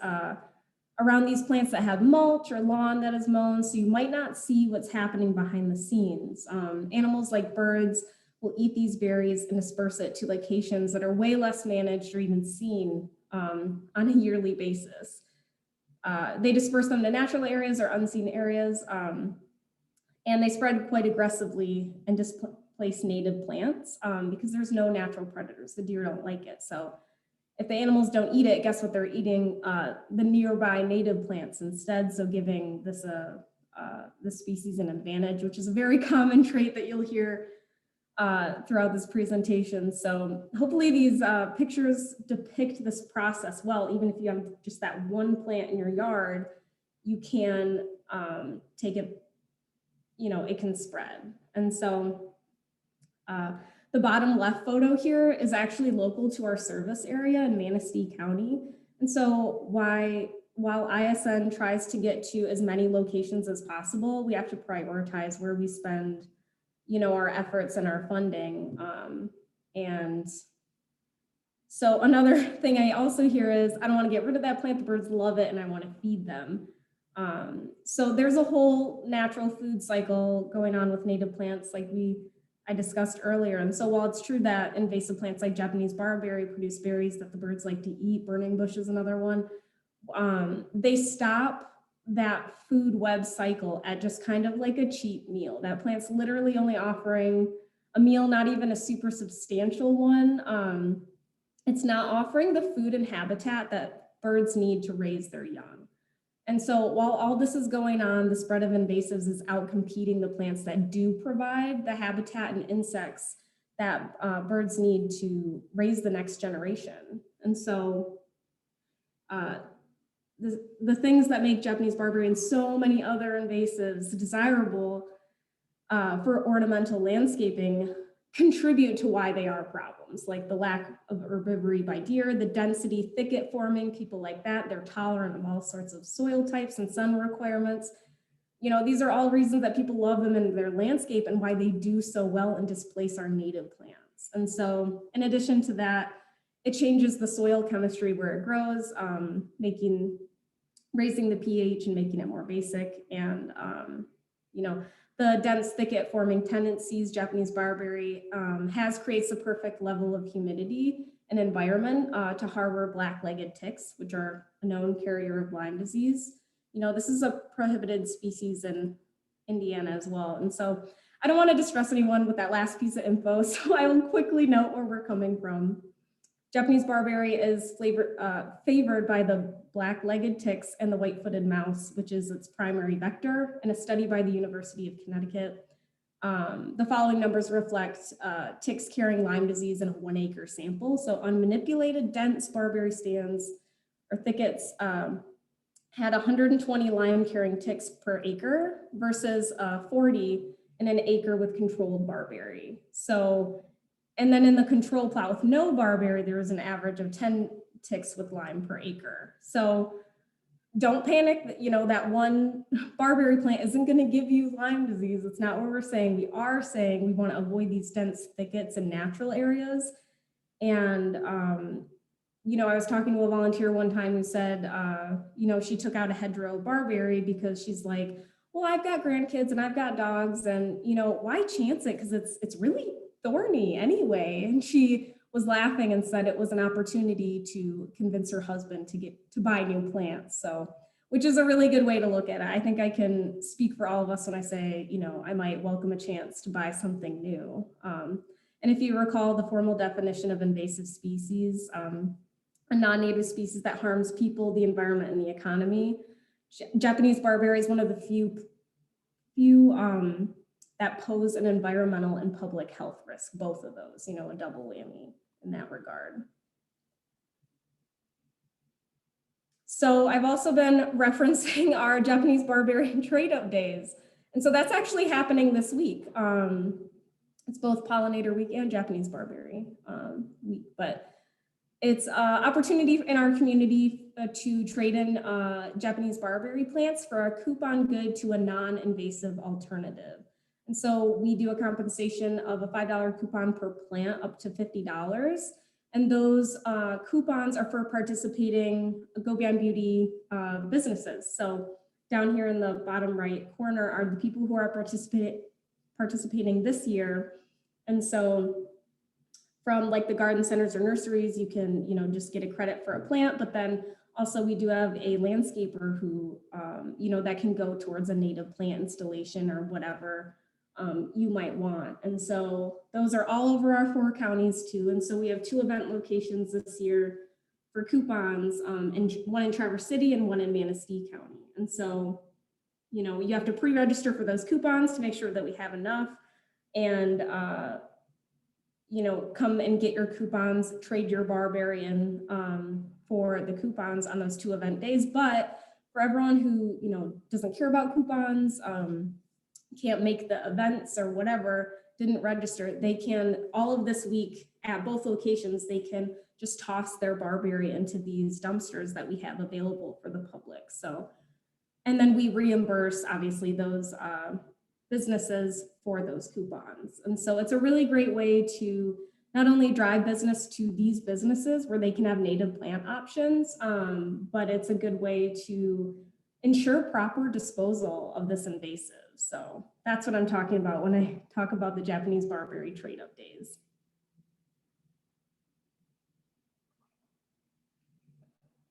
around these plants that have mulch or lawn that is mown, so you might not see what's happening behind the scenes. Animals like birds will eat these berries and disperse it to locations that are way less managed or even seen on a yearly basis. They disperse them to natural areas or unseen areas, and they spread quite aggressively and displace native plants because there's no natural predators. The deer don't like it. So if the animals don't eat it, guess what? They're eating the nearby native plants instead, so giving this species an advantage, which is a very common trait that you'll hear throughout this presentation. So hopefully these pictures depict this process well. Even if you have just that one plant in your yard, you can take it, you know, it can spread. And so the bottom left photo here is actually local to our service area in Manistee County. And so while ISN tries to get to as many locations as possible, we have to prioritize where we spend, you know, our efforts and our funding. And so another thing I also hear is, I don't want to get rid of that plant, the birds love it and I want to feed them. So there's a whole natural food cycle going on with native plants like I discussed earlier. And so while it's true that invasive plants like Japanese barberry produce berries that the birds like to eat, burning bush is another one, they stop that food web cycle at just kind of like a cheap meal. That plant's literally only offering a meal, not even a super substantial one. It's not offering the food and habitat that birds need to raise their young. And so while all this is going on, the spread of invasives is outcompeting the plants that do provide the habitat and insects that birds need to raise the next generation. And so the things that make Japanese barberry and so many other invasives desirable for ornamental landscaping contribute to why they are problems, like the lack of herbivory by deer, the density thicket forming, people like that, they're tolerant of all sorts of soil types and sun requirements. You know, these are all reasons that people love them in their landscape and why they do so well and displace our native plants. And so in addition to that, it changes the soil chemistry where it grows, raising the pH and making it more basic. And, you know, the dense thicket forming tendencies Japanese barberry creates a perfect level of humidity and environment to harbor black-legged ticks, which are a known carrier of Lyme disease. You know, this is a prohibited species in Indiana as well. And so I don't want to distress anyone with that last piece of info, so I will quickly note where we're coming from. Japanese barberry is favored by the black-legged ticks and the white-footed mouse, which is its primary vector. In a study by the University of Connecticut, the following numbers reflect ticks carrying Lyme disease in a 1-acre sample. So unmanipulated dense barberry stands or thickets had 120 Lyme-carrying ticks per acre versus 40 in an acre with controlled barberry. So, and then in the control plot with no barberry, there was an average of 10 ticks with Lyme per acre. So don't panic, you know, that one barberry plant isn't going to give you Lyme disease. It's not what we're saying. We are saying we want to avoid these dense thickets in natural areas. And, you know, I was talking to a volunteer one time who said, you know, she took out a hedgerow barberry because she's like, well, I've got grandkids and I've got dogs and, you know, why chance it? Because it's really thorny anyway. And she was laughing and said it was an opportunity to convince her husband to buy new plants. So which is a really good way to look at it. I think I can speak for all of us when I say, you know, I might welcome a chance to buy something new. And if you recall the formal definition of invasive species, a non-native species that harms people, the environment, and the economy, Japanese barberry is one of the few that pose an environmental and public health risk, both of those, you know, a double whammy in that regard. So I've also been referencing our Japanese barberry and TradeUp days. And so that's actually happening this week. It's both Pollinator Week and Japanese Barberry Week, but it's an opportunity in our community to trade in Japanese barberry plants for a coupon good to a non-invasive alternative. And so we do a compensation of a $5 coupon per plant up to $50. And those coupons are for participating Go Beyond Beauty businesses. So down here in the bottom right corner are the people who are participating this year. And so from like the garden centers or nurseries, you can, you know, just get a credit for a plant, but then also we do have a landscaper who, you know, that can go towards a native plant installation or whatever you might want. And so those are all over our 4 counties too. And so we have 2 event locations this year for coupons, and one in Traverse City and one in Manistee County. And so, you know, you have to pre-register for those coupons to make sure that we have enough, and, you know, come and get your coupons, trade your barberry in for the coupons on those 2 event days. But for everyone who, you know, doesn't care about coupons, can't make the events or whatever, didn't register, they can, all of this week at both locations, they can just toss their barberry into these dumpsters that we have available for the public. So, and then we reimburse obviously those businesses for those coupons. And so it's a really great way to not only drive business to these businesses where they can have native plant options, but it's a good way to ensure proper disposal of this invasive. So that's what I'm talking about when I talk about the Japanese barberry trade-up days.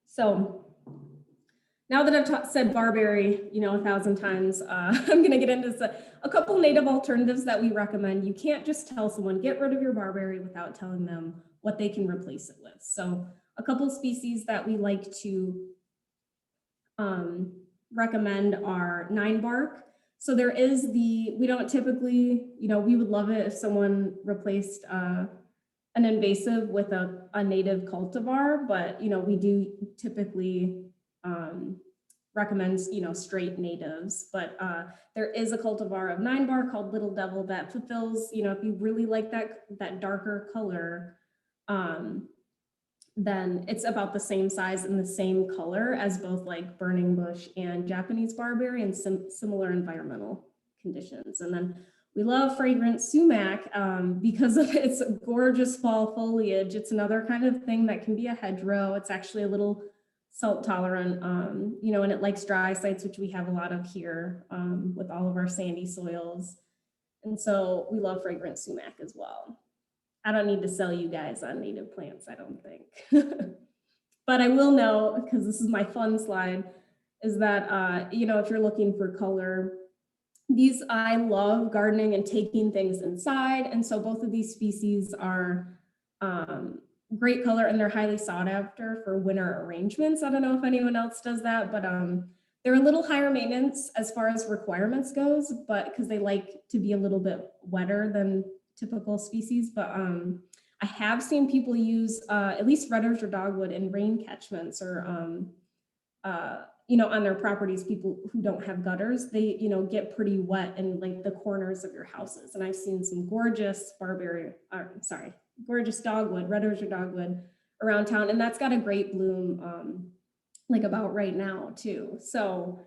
So now that I've said barberry, you know, 1,000 times, I'm going to get into a couple native alternatives that we recommend. You can't just tell someone get rid of your barberry without telling them what they can replace it with. So a couple species that we like to recommend are 9-bark. So there is we don't typically, you know, we would love it if someone replaced an invasive with a native cultivar, but, you know, we do typically recommend, you know, straight natives, but there is a cultivar of 9-bark called Little Devil that fulfills, you know, if you really like that darker color, then it's about the same size and the same color as both like burning bush and Japanese barberry and similar environmental conditions. And then we love fragrant sumac because of its gorgeous fall foliage. It's another kind of thing that can be a hedgerow. It's actually a little salt tolerant, you know, and it likes dry sites, which we have a lot of here with all of our sandy soils. And so we love fragrant sumac as well. I don't need to sell you guys on native plants, I don't think. But I will know, because this is my fun slide, is that, you know, if you're looking for color, I love gardening and taking things inside. And so both of these species are great color, and they're highly sought after for winter arrangements. I don't know if anyone else does that, but they're a little higher maintenance as far as requirements goes, but because they like to be a little bit wetter than typical species. But I have seen people use at least redders or dogwood in rain catchments, or you know, on their properties. People who don't have gutters, they, you know, get pretty wet in like the corners of your houses. And I've seen some gorgeous gorgeous dogwood, redders or dogwood around town, and that's got a great bloom like about right now too. So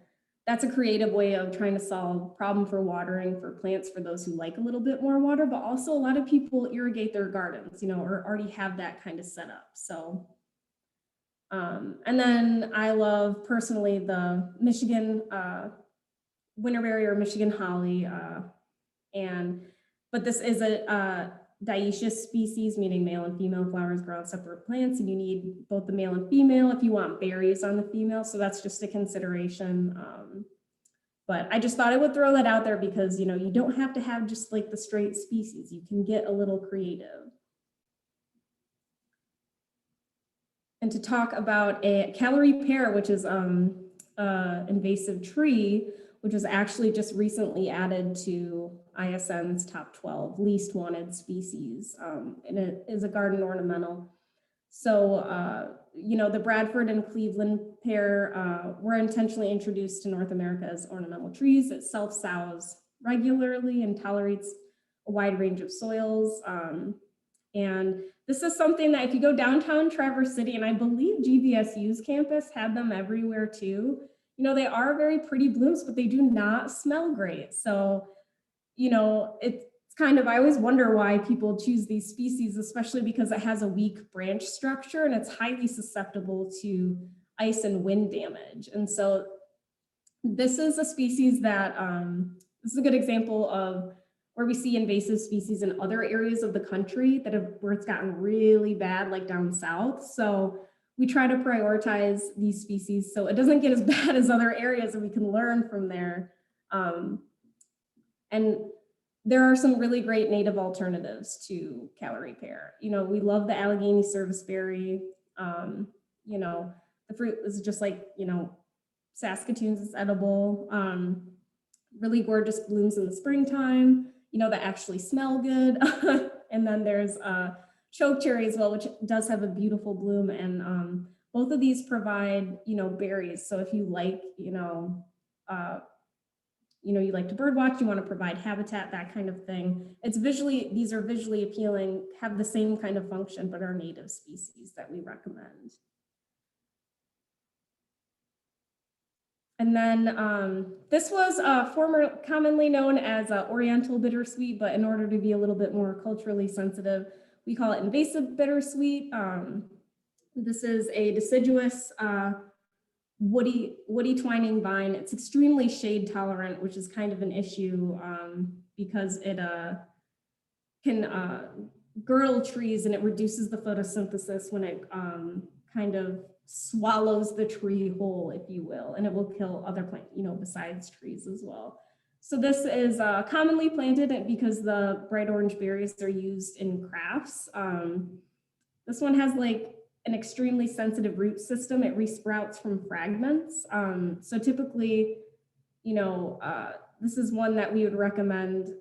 that's a creative way of trying to solve problem for watering for plants for those who like a little bit more water, but also a lot of people irrigate their gardens, you know, or already have that kind of set up. So, and then I love personally the Michigan winterberry or Michigan holly, but this is dioecious species, meaning male and female flowers grow on separate plants, and you need both the male and female if you want berries on the female. So that's just a consideration. But I just thought I would throw that out there because, you know, you don't have to have just like the straight species. You can get a little creative. And to talk about a Calorie Pear, which is invasive tree, which was actually just recently added to ISN's top 12 least wanted species, and it is a garden ornamental. So, you know, the Bradford and Cleveland pear were intentionally introduced to North America as ornamental trees. It self-sows regularly and tolerates a wide range of soils. And this is something that if you go downtown Traverse City, and I believe GVSU's campus had them everywhere too, you know, they are very pretty blooms, but they do not smell great. So, you know, it's kind of, I always wonder why people choose these species, especially because it has a weak branch structure and it's highly susceptible to ice and wind damage. And so this is a species that, this is a good example of where we see invasive species in other areas of the country that have, where it's gotten really bad, like down south. So we try to prioritize these species so it doesn't get as bad as other areas and we can learn from there. And there are some really great native alternatives to Calorie Pear. You know, we love the Allegheny serviceberry. You know, the fruit is just like, you know, Saskatoon's is edible. Really gorgeous blooms in the springtime, you know, that actually smell good. And then there's Chokecherry as well, which does have a beautiful bloom. And both of these provide, you know, berries. So if you like, you know, you like to bird watch, you want to provide habitat, that kind of thing. It's visually, these are visually appealing, have the same kind of function, but are native species that we recommend. And then this was commonly known as Oriental Bittersweet, but in order to be a little bit more culturally sensitive, we call it Invasive Bittersweet. This is a deciduous woody twining vine. It's extremely shade tolerant, which is kind of an issue because it can girdle trees and it reduces the photosynthesis when it kind of swallows the tree whole, if you will, and it will kill other plants, you know, besides trees as well. So this is commonly planted because the bright orange berries are used in crafts. This one has like an extremely sensitive root system. It resprouts from fragments. So typically, you know, this is one that we would recommend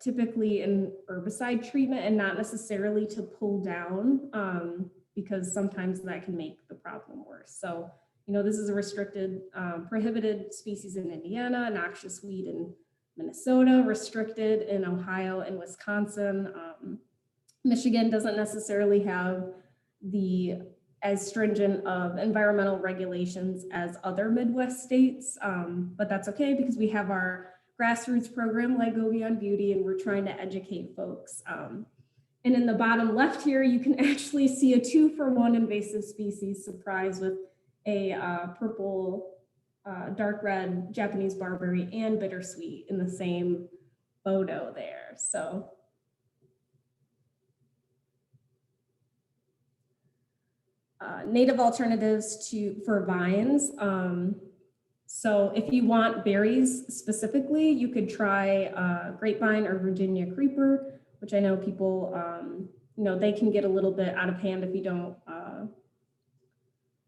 typically in herbicide treatment and not necessarily to pull down because sometimes that can make the problem worse. So, you know, this is a restricted, prohibited species in Indiana, noxious weed in Minnesota, restricted in Ohio and Wisconsin. Michigan doesn't necessarily have the as stringent of environmental regulations as other Midwest states, but that's okay because we have our grassroots program like Go Beyond Beauty and we're trying to educate folks. And in the bottom left here, you can actually see a 2-for-1 invasive species surprise with a purple, dark red Japanese barberry and bittersweet in the same photo there. So native alternatives for vines. So if you want berries specifically, you could try grapevine or Virginia creeper, which I know people, you know, they can get a little bit out of hand if you don't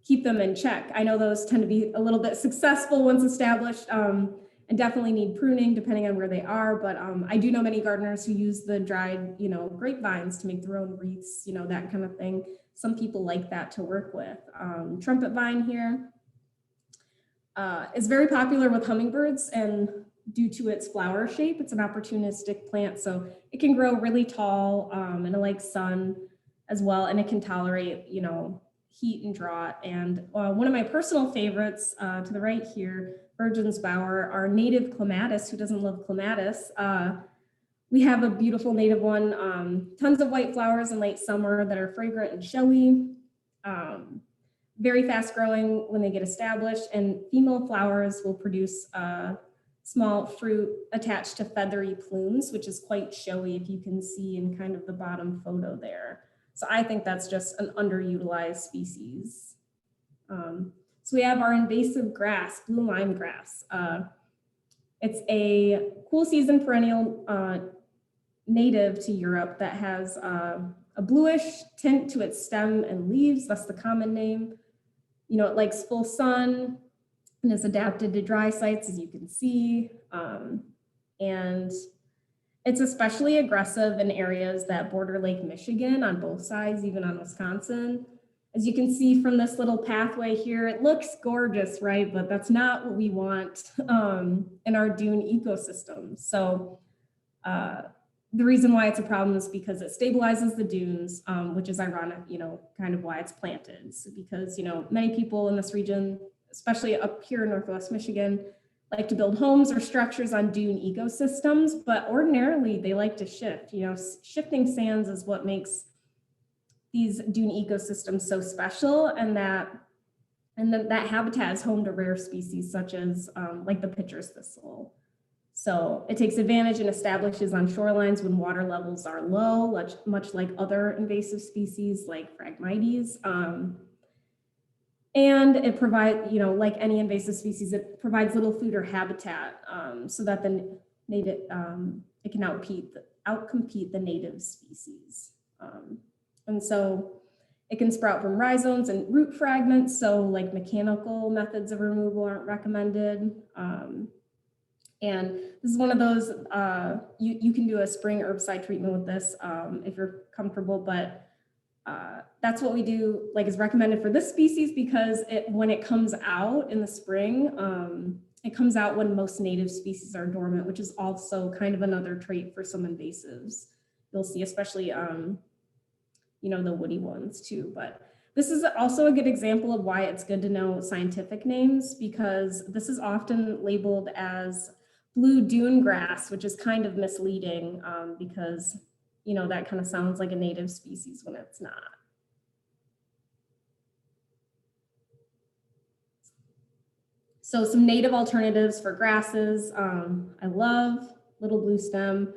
keep them in check. I know those tend to be a little bit successful once established and definitely need pruning depending on where they are. But I do know many gardeners who use the dried, you know, grapevines to make their own wreaths, you know, that kind of thing. Some people like that to work with. Trumpet vine here is very popular with hummingbirds, and due to its flower shape, it's an opportunistic plant. So it can grow really tall and it likes sun as well. And it can tolerate, you know, heat and drought. And one of my personal favorites to the right here, Virgin's Bower, our native clematis. Who doesn't love clematis? We have a beautiful native one, tons of white flowers in late summer that are fragrant and showy, very fast growing when they get established, and female flowers will produce small fruit attached to feathery plumes, which is quite showy if you can see in kind of the bottom photo there. So I think that's just an underutilized species. So we have our invasive grass, blue lime grass. It's a cool season perennial native to Europe that has a bluish tint to its stem and leaves. That's the common name. You know, it likes full sun and is adapted to dry sites, as you can see. And it's especially aggressive in areas that border Lake Michigan on both sides, even on Wisconsin. As you can see from this little pathway here, it looks gorgeous, right? But that's not what we want in our dune ecosystem. So the reason why it's a problem is because it stabilizes the dunes, which is ironic, you know, kind of why it's planted. So because, you know, many people in this region, especially up here in Northwest Michigan, like to build homes or structures on dune ecosystems, but ordinarily they like to shift. You know, shifting sands is what makes these dune ecosystems so special, and that habitat is home to rare species such as like the pitcher's thistle. So it takes advantage and establishes on shorelines when water levels are low, much like other invasive species like Phragmites. And it provides, you know, like any invasive species, it provides little food or habitat so that the native, it can outcompete the native species. And so it can sprout from rhizomes and root fragments. So like mechanical methods of removal aren't recommended. And this is one of those, you can do a spring herbicide treatment with this if you're comfortable, but that's what we do, like is recommended for this species because when it comes out in the spring, it comes out when most native species are dormant, which is also kind of another trait for some invasives. You'll see, especially, you know, the woody ones too, but this is also a good example of why it's good to know scientific names, because this is often labeled as blue dune grass, which is kind of misleading because, you know, that kind of sounds like a native species when it's not. So some native alternatives for grasses. I love little blue stem.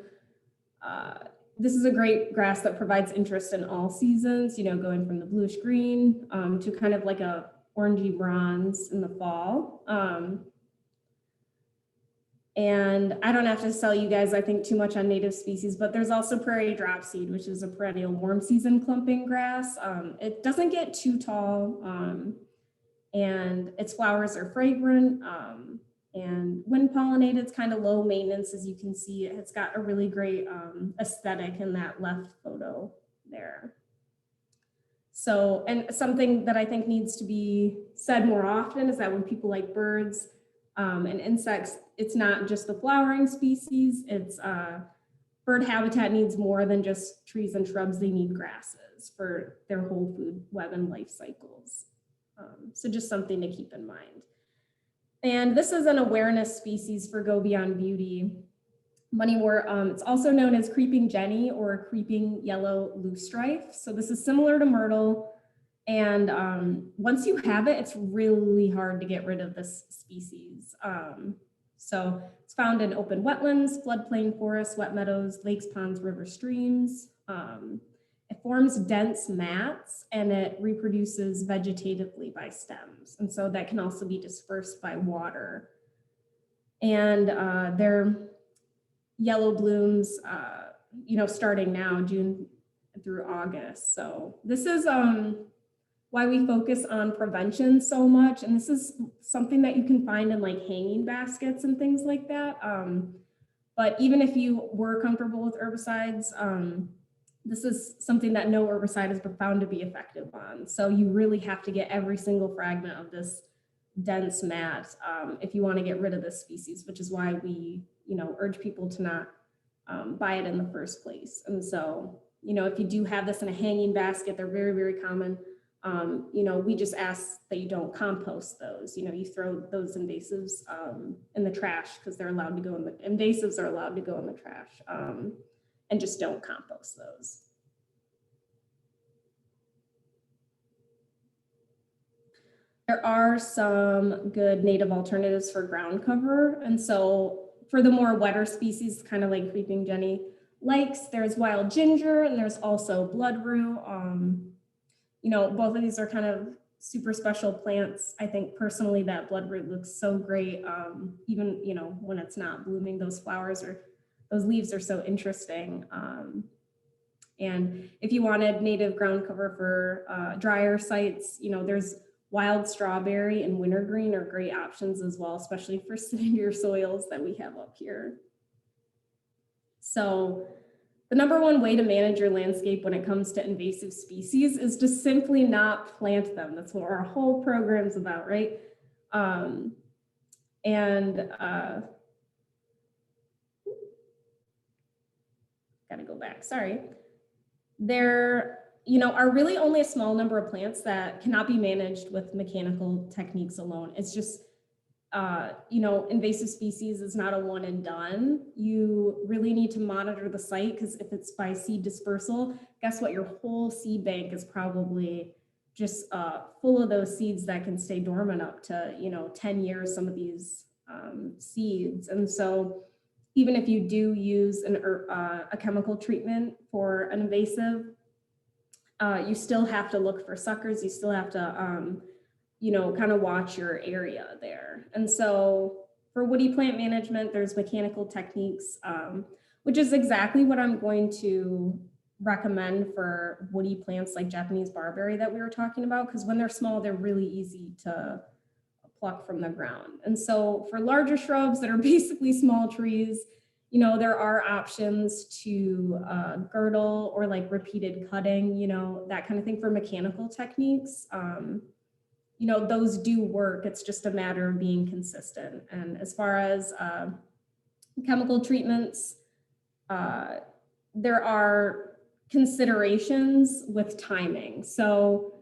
This is a great grass that provides interest in all seasons, you know, going from the bluish green to kind of like a orangey bronze in the fall. And I don't have to tell you guys, I think, too much on native species, but there's also prairie dropseed, which is a perennial warm season clumping grass. It doesn't get too tall and its flowers are fragrant. And when pollinated, it's kind of low maintenance, as you can see. It's got a really great aesthetic in that left photo there. So, and something that I think needs to be said more often is that when people like birds and insects, it's not just the flowering species, it's bird habitat needs more than just trees and shrubs. They need grasses for their whole food web and life cycles. So just something to keep in mind. And this is an awareness species for Go Beyond Beauty. Moneywort, it's also known as creeping jenny or creeping yellow loosestrife. So this is similar to myrtle. And once you have it, it's really hard to get rid of this species. So it's found in open wetlands, floodplain forests, wet meadows, lakes, ponds, rivers, streams. It forms dense mats and it reproduces vegetatively by stems. And so that can also be dispersed by water. And their yellow blooms, you know, starting now, June through August. So this is why we focus on prevention so much. And this is something that you can find in like hanging baskets and things like that. But even if you were comfortable with herbicides, this is something that no herbicide has been found to be effective on. So you really have to get every single fragment of this dense mat if you want to get rid of this species, which is why we, you know, urge people to not buy it in the first place. And so, you know, if you do have this in a hanging basket, they're very, very common. You know, we just ask that you don't compost those. You know, you throw those invasives in the trash because they're allowed to go in the, invasives are allowed to go in the trash. And just don't compost those. There are some good native alternatives for ground cover. And so for the more wetter species, kind of like Creeping Jenny likes, there's wild ginger and there's also bloodrue. You know, both of these are kind of super special plants. I think personally that bloodroot looks so great, even, you know, when it's not blooming, those flowers or those leaves are so interesting. And if you wanted native ground cover for drier sites, you know, there's wild strawberry and wintergreen are great options as well, especially for acidic soils that we have up here. So the number one way to manage your landscape when it comes to invasive species is to simply not plant them. That's what our whole program's about, right? Gotta go back, sorry. There, you know, are really only a small number of plants that cannot be managed with mechanical techniques alone. It's just, you know, invasive species is not a one and done. You really need to monitor the site because if it's by seed dispersal, guess what? Your whole seed bank is probably just full of those seeds that can stay dormant up to, you know, 10 years, some of these seeds. And so even if you do use a chemical treatment for an invasive, you still have to look for suckers. You still have to, you know, kind of watch your area there. And so for woody plant management, there's mechanical techniques, which is exactly what I'm going to recommend for woody plants like Japanese barberry that we were talking about, because when they're small, they're really easy to pluck from the ground. And so for larger shrubs that are basically small trees, you know, there are options to girdle or like repeated cutting, you know, that kind of thing for mechanical techniques. You know, those do work. It's just a matter of being consistent. And as far as chemical treatments, there are considerations with timing. So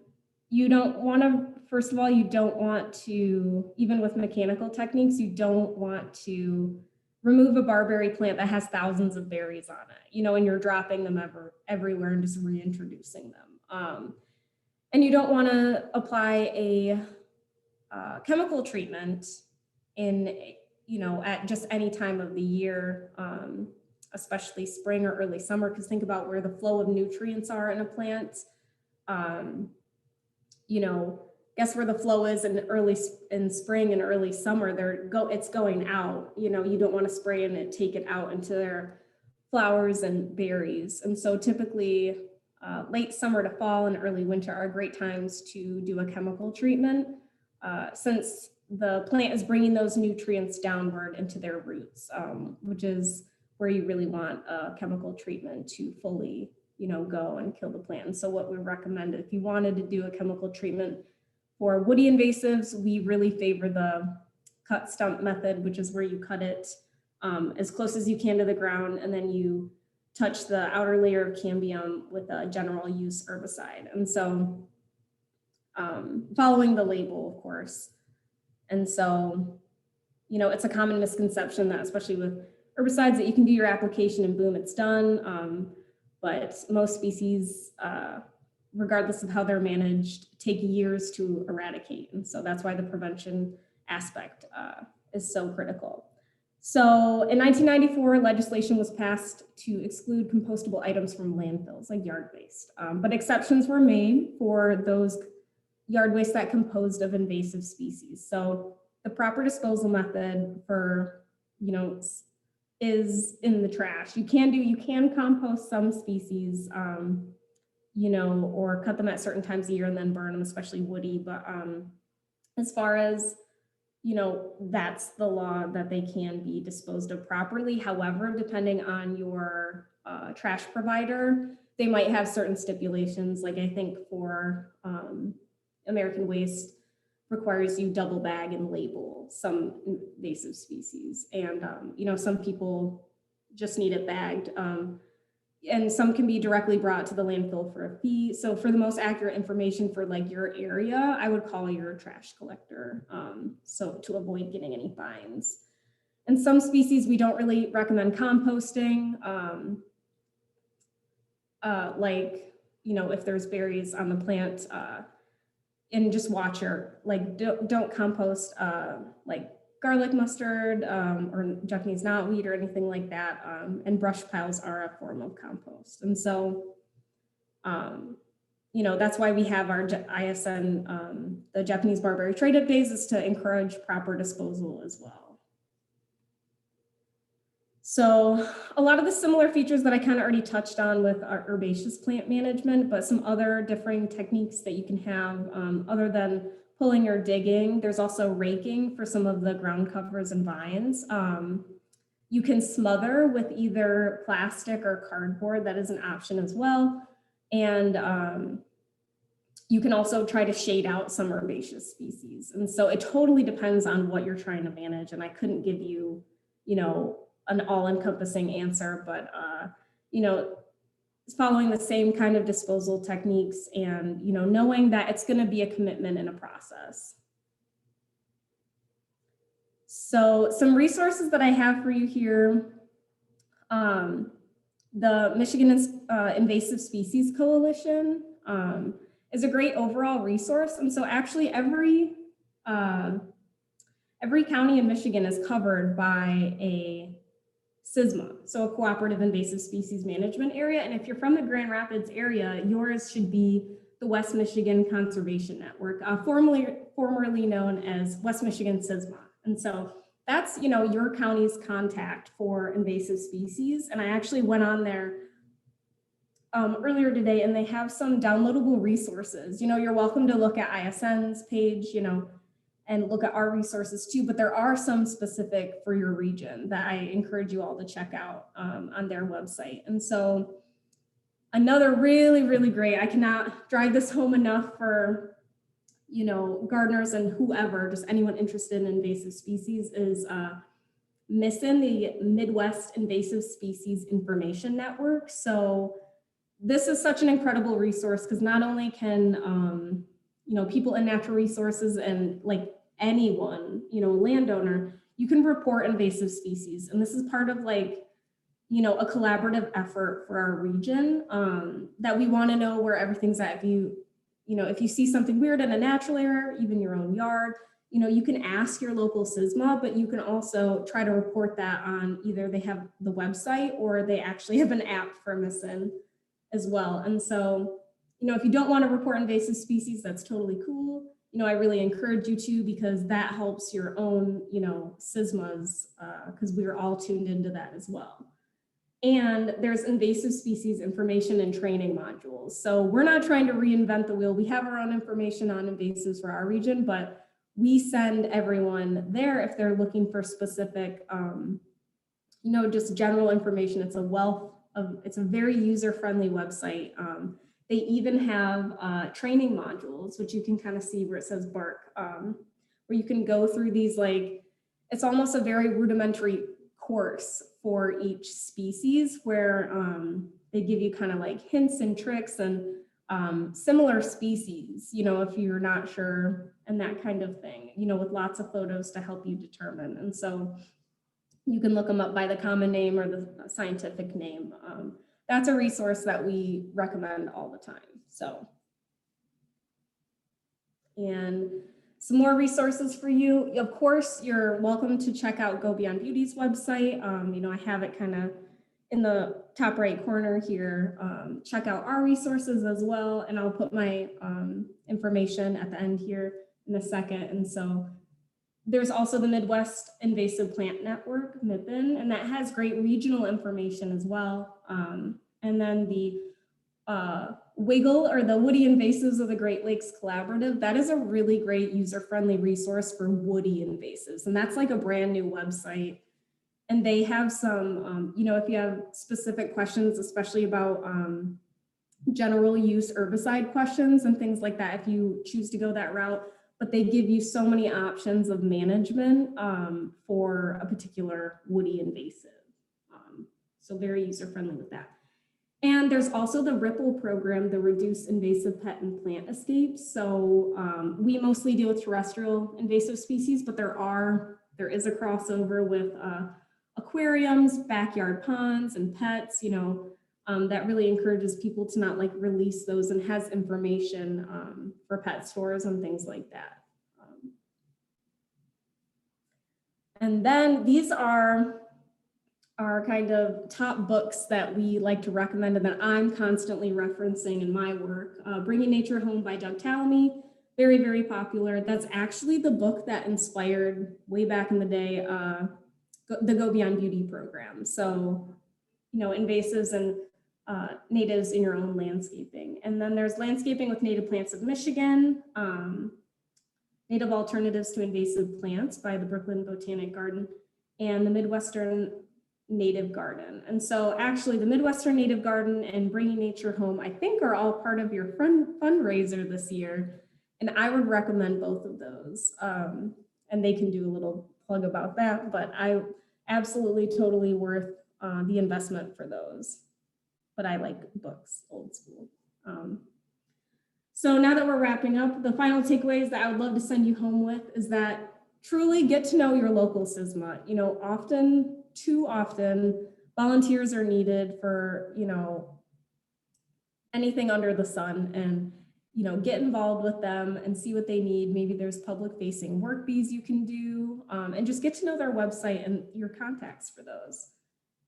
you don't want to, first of all, you don't want to, even with mechanical techniques, you don't want to remove a barberry plant that has thousands of berries on it, you know, and you're dropping them everywhere and just reintroducing them. And you don't want to apply a chemical treatment in, you know, at just any time of the year, especially spring or early summer, because think about where the flow of nutrients are in a plant. You know, guess where the flow is in spring and early summer, it's going out. You know, you don't want to spray and take it out into their flowers and berries. And so typically late summer to fall and early winter are great times to do a chemical treatment since the plant is bringing those nutrients downward into their roots, which is where you really want a chemical treatment to fully, you know, go and kill the plant. And so what we recommend, if you wanted to do a chemical treatment for woody invasives, we really favor the cut stump method, which is where you cut it as close as you can to the ground, and then you touch the outer layer of cambium with a general use herbicide. And so following the label, of course. And so, you know, it's a common misconception that especially with herbicides that you can do your application and boom, it's done. But most species, regardless of how they're managed, take years to eradicate. And so that's why the prevention aspect is so critical. So in 1994, legislation was passed to exclude compostable items from landfills like yard waste, but exceptions were made for those yard waste that composed of invasive species. So the proper disposal method for, you know, is in the trash. You can compost some species, you know, or cut them at certain times of year and then burn them, especially woody. But as far as, you know, that's the law that they can be disposed of properly. However, depending on your trash provider, they might have certain stipulations. Like I think for American Waste requires you double bag and label some invasive species. And, you know, some people just need it bagged. And some can be directly brought to the landfill for a fee. So for the most accurate information for like your area, I would call your trash collector. So to avoid getting any fines. And some species we don't really recommend composting. Like, you know, if there's berries on the plant, and just watch your, like, don't compost like garlic mustard or Japanese knotweed or anything like that. And brush piles are a form of compost. And so, you know, that's why we have our ISN, the Japanese Barberry TradeUp days, is to encourage proper disposal as well. So a lot of the similar features that I kind of already touched on with our herbaceous plant management, but some other differing techniques that you can have other than pulling or digging. There's also raking for some of the ground covers and vines. You can smother with either plastic or cardboard. That is an option as well. And you can also try to shade out some herbaceous species. And so it totally depends on what you're trying to manage. And I couldn't give you, you know, an all-encompassing answer, but you know, following the same kind of disposal techniques and, you know, knowing that it's going to be a commitment and a process. So some resources that I have for you here, the Michigan Invasive Species Coalition is a great overall resource. And so actually every county in Michigan is covered by a CISMA, so a cooperative invasive species management area. And if you're from the Grand Rapids area, yours should be the West Michigan Conservation Network, formerly known as West Michigan CISMA. And so that's, you know, your county's contact for invasive species. And I actually went on there earlier today, and they have some downloadable resources. You know, you're welcome to look at ISN's page, you know, and look at our resources too, but there are some specific for your region that I encourage you all to check out on their website. And so another really, really great, I cannot drive this home enough for, you know, gardeners and whoever, just anyone interested in invasive species, is MISIN, the Midwest Invasive Species Information Network. So this is such an incredible resource because not only can, you know, people in natural resources and like anyone, you know, landowner, you can report invasive species. And this is part of like, you know, a collaborative effort for our region that we want to know where everything's at. If you see something weird in a natural area, even your own yard, you know, you can ask your local CISMA, but you can also try to report that on either they have the website or they actually have an app for MISIN as well. And so, you know, if you don't want to report invasive species, that's totally cool. You know, I really encourage you to, because that helps your own, you know, CISMAs, because we are all tuned into that as well. And there's invasive species information and training modules. So we're not trying to reinvent the wheel. We have our own information on invasives for our region, but we send everyone there if they're looking for specific, you know, just general information. It's a wealth of, it's a very user-friendly website. They even have training modules, which you can kind of see where it says bark, where you can go through these, like, it's almost a very rudimentary course for each species where they give you kind of like hints and tricks and similar species, you know, if you're not sure, and that kind of thing, you know, with lots of photos to help you determine. And so you can look them up by the common name or the scientific name. That's a resource that we recommend all the time. So, and some more resources for you. Of course, you're welcome to check out Go Beyond Beauty's website. You know, I have it kind of in the top right corner here. Check out our resources as well. And I'll put my information at the end here in a second. And so there's also the Midwest Invasive Plant Network, MIPIN, and that has great regional information as well. And then the WIGGLE, or the Woody Invasives of the Great Lakes Collaborative, that is a really great user-friendly resource for woody invasives. And that's like a brand new website. And they have some, you know, if you have specific questions, especially about general use herbicide questions and things like that, if you choose to go that route, but they give you so many options of management for a particular woody invasive. So very user-friendly with that. And there's also the Ripple program, the Reduce Invasive Pet and Plant Escapes. So we mostly deal with terrestrial invasive species, but there is a crossover with aquariums, backyard ponds, and pets. You know, that really encourages people to not like release those and has information for pet stores and things like that. And then these are our kind of top books that we like to recommend and that I'm constantly referencing in my work. Bringing Nature Home by Doug Tallamy, very, very popular. That's actually the book that inspired way back in the day, the Go Beyond Beauty program. So, you know, invasives and natives in your own landscaping. And then there's Landscaping with Native Plants of Michigan, Native Alternatives to Invasive Plants by the Brooklyn Botanic Garden, and the Midwestern Native Garden. And so actually the Midwestern Native Garden and Bringing Nature Home, I think, are all part of your fundraiser this year. And I would recommend both of those. And they can do a little plug about that, but I absolutely totally worth the investment for those. But I like books, old school. So now that we're wrapping up, the final takeaways that I would love to send you home with is that truly get to know your local SSMA. You know, too often, volunteers are needed for, you know, anything under the sun, and, you know, get involved with them and see what they need. Maybe there's public facing work bees you can do, and just get to know their website and your contacts for those.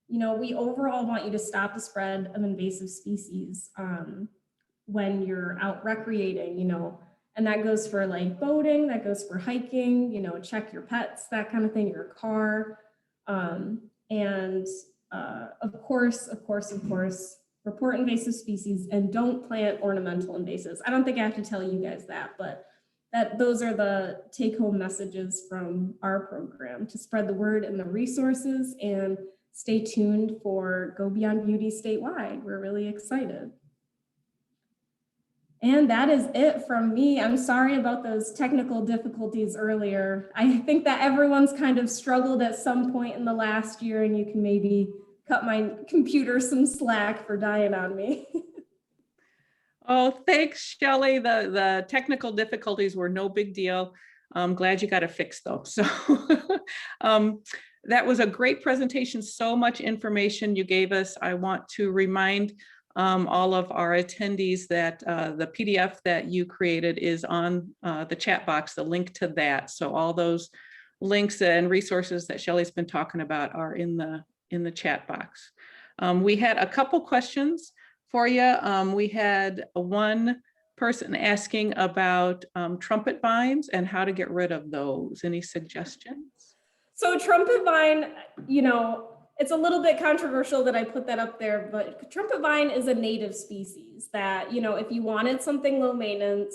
You know, we overall want you to stop the spread of invasive species when you're out recreating, you know, and that goes for like boating, that goes for hiking, you know, check your pets, that kind of thing, your car. And of course, report invasive species and don't plant ornamental invasives. I don't think I have to tell you guys that, but those are the take-home messages from our program to spread the word and the resources, and stay tuned for Go Beyond Beauty statewide. We're really excited. And that is it from me. I'm sorry about those technical difficulties earlier. I think that everyone's kind of struggled at some point in the last year, and you can maybe cut my computer some slack for dying on me. Oh, thanks, Shelly. The technical difficulties were no big deal. I'm glad you got it fixed though. So that was a great presentation. So much information you gave us. I want to remind all of our attendees that the PDF that you created is on the chat box, the link to that. So all those links and resources that Shelly's been talking about are in the chat box. We had a couple questions for you. We had one person asking about trumpet vines and how to get rid of those. Any suggestions? So trumpet vine, you know, it's a little bit controversial that I put that up there, but trumpet vine is a native species that, you know, if you wanted something low maintenance,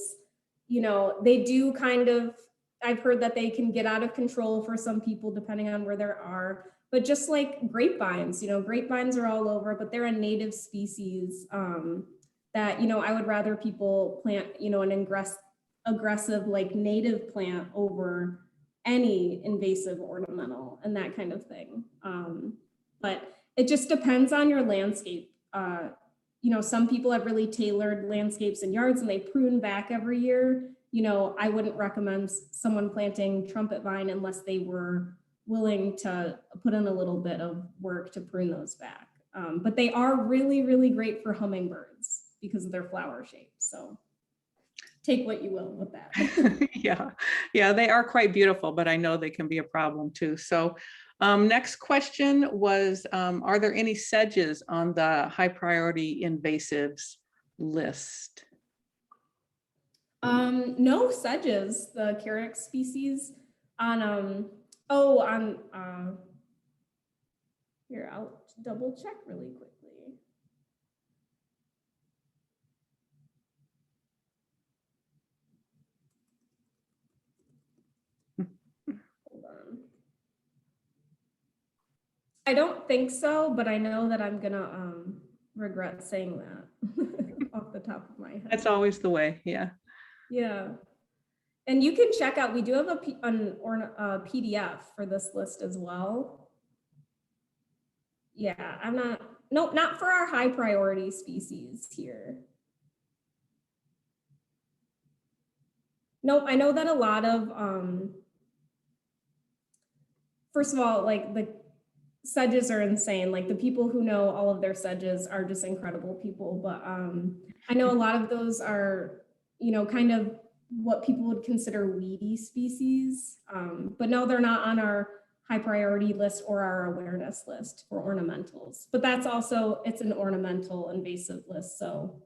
you know, they do kind of, I've heard that they can get out of control for some people depending on where they are, but just like grapevines, you know, grapevines are all over, but they're a native species that, you know, I would rather people plant, you know, an aggressive like native plant over any invasive ornamental and that kind of thing. But it just depends on your landscape. You know, some people have really tailored landscapes and yards and they prune back every year. You know, I wouldn't recommend someone planting trumpet vine unless they were willing to put in a little bit of work to prune those back. But they are really, really great for hummingbirds because of their flower shape. So take what you will with that. Yeah, they are quite beautiful, but I know they can be a problem too. So next question was, are there any sedges on the high priority invasives list? No sedges, the Carex species on, here, I'll double check really quickly. Hold on. I don't think so, but I know that I'm gonna regret saying that off the top of my head. That's always the way, yeah. Yeah. And you can check out, we do have a PDF for this list as well. Yeah, nope, not for our high priority species here. Nope, I know that a lot of, first of all, like sedges are insane. Like the people who know all of their sedges are just incredible people. But I know a lot of those are, kind of what people would consider weedy species. But no, they're not on our high priority list or our awareness list for ornamentals. But that's also, it's an ornamental invasive list. So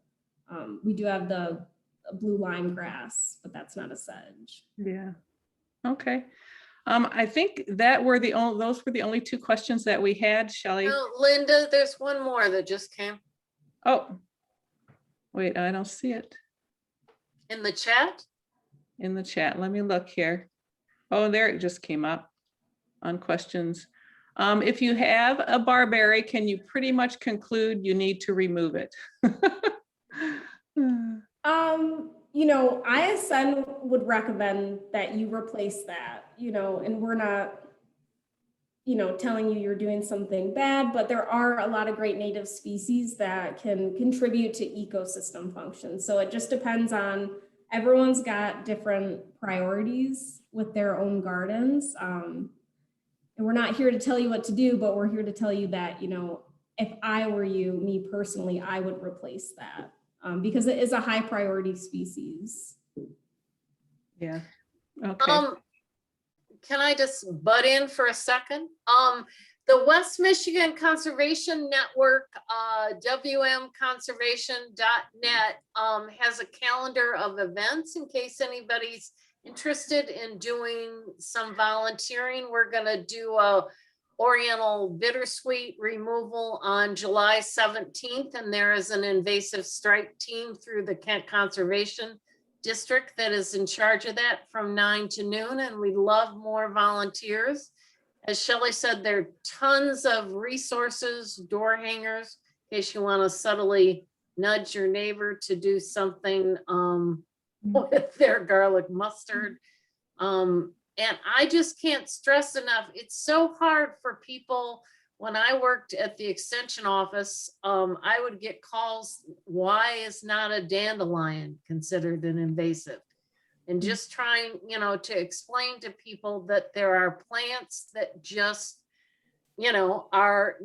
we do have the blue lime grass, but that's not a sedge. Yeah. Okay. I think those were the only two questions that we had, Shelly. Oh, Linda, there's one more that just came Oh, wait, I don't see it in the chat. in the chat. Let me look here. Oh, there it just came up on questions. If you have a barberry, can you pretty much conclude you need to remove it? ISN would recommend that you replace that, and we're not, telling you you're doing something bad, but there are a lot of great native species that can contribute to ecosystem function. So it just depends on, everyone's got different priorities with their own gardens. And we're not here to tell you what to do, but we're here to tell you that, if I were you, me personally, I would replace that. Because it is a high priority species. Yeah. Okay. Can I just butt in for a second? The West Michigan Conservation Network, wmconservation.net, has a calendar of events in case anybody's interested in doing some volunteering. We're gonna do a Oriental Bittersweet removal on July 17th, and there is an invasive strike team through the Kent Conservation District that is in charge of that from 9 to noon, and we love more volunteers. As Shelly said, there are tons of resources, door hangers, in case you want to subtly nudge your neighbor to do something with their garlic mustard. And I just can't stress enough, it's so hard for people. When I worked at the extension office, I would get calls, why is not a dandelion considered an invasive? And just trying, to explain to people that there are plants that just, are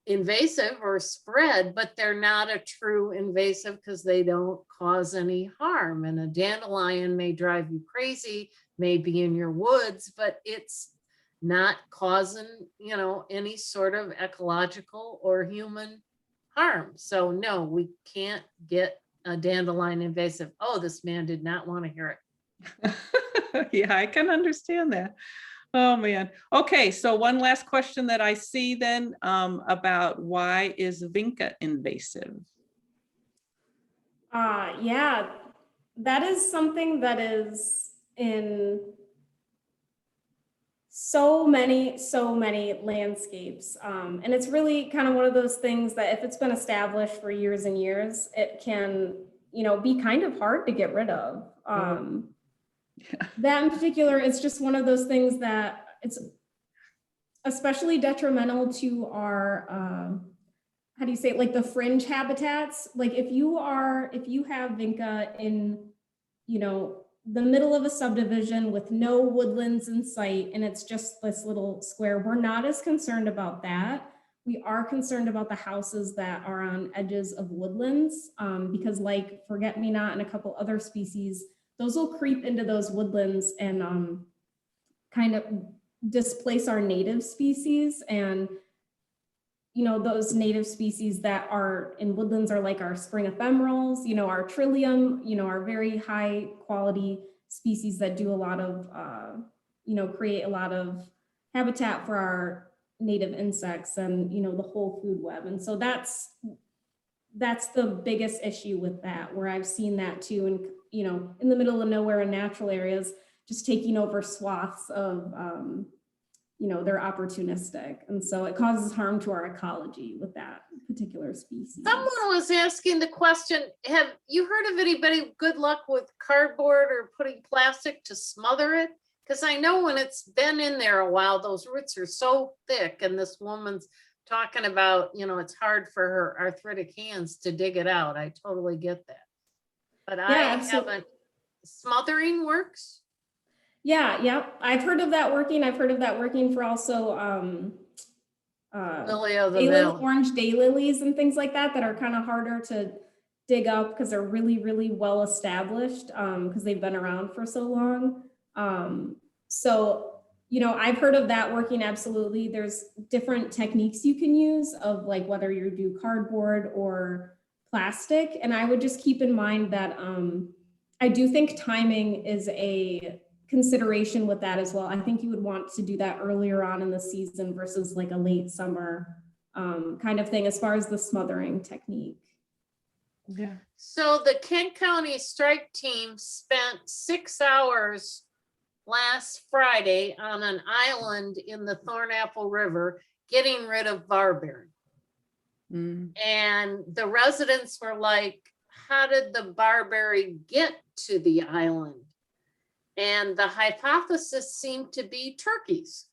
invasive or spread, but they're not a true invasive because they don't cause any harm. And a dandelion may drive you crazy, may be in your woods, but it's not causing, any sort of ecological or human harm. So no, we can't get a dandelion invasive. Oh, this man did not want to hear it. Yeah, I can understand that. Oh, man. Okay, so one last question that I see then about why is vinca invasive? Yeah, that is something that is in so many landscapes. And it's really kind of one of those things that if it's been established for years and years, it can, be kind of hard to get rid of. That in particular, it's just one of those things that it's especially detrimental to our, how do you say it, like the fringe habitats. Like if you have vinca in, the middle of a subdivision with no woodlands in sight, and it's just this little square, we're not as concerned about that. We are concerned about the houses that are on edges of woodlands, because like forget-me-not and a couple other species, those will creep into those woodlands and kind of displace our native species. And those native species that are in woodlands are like our spring ephemerals, our trillium, our very high quality species that do a lot of, create a lot of habitat for our native insects and, the whole food web. And so that's the biggest issue with that, where I've seen that too. And, in the middle of nowhere in natural areas, just taking over swaths of, they're opportunistic. And so it causes harm to our ecology with that particular species. Someone was asking the question, have you heard of anybody good luck with cardboard or putting plastic to smother it? Because I know when it's been in there a while, those roots are so thick, and this woman's talking about, it's hard for her arthritic hands to dig it out. I totally get that. But Yeah, I absolutely. haven't, smothering works? Yeah, I've heard of that working. I've heard of that working for also Lily of the Valley. orange daylilies and things like that are kind of harder to dig up because they're really, really well established because they've been around for so long. So, you know, I've heard of that working absolutely. There's different techniques you can use of like whether you do cardboard or plastic. And I would just keep in mind that I do think timing is a consideration with that as well. I think you would want to do that earlier on in the season versus like a late summer kind of thing as far as the smothering technique. Yeah. So the Kent County Strike Team spent 6 hours last Friday on an island in the Thornapple River getting rid of barberry. And the residents were like, how did the barberry get to the island? And the hypothesis seemed to be turkeys,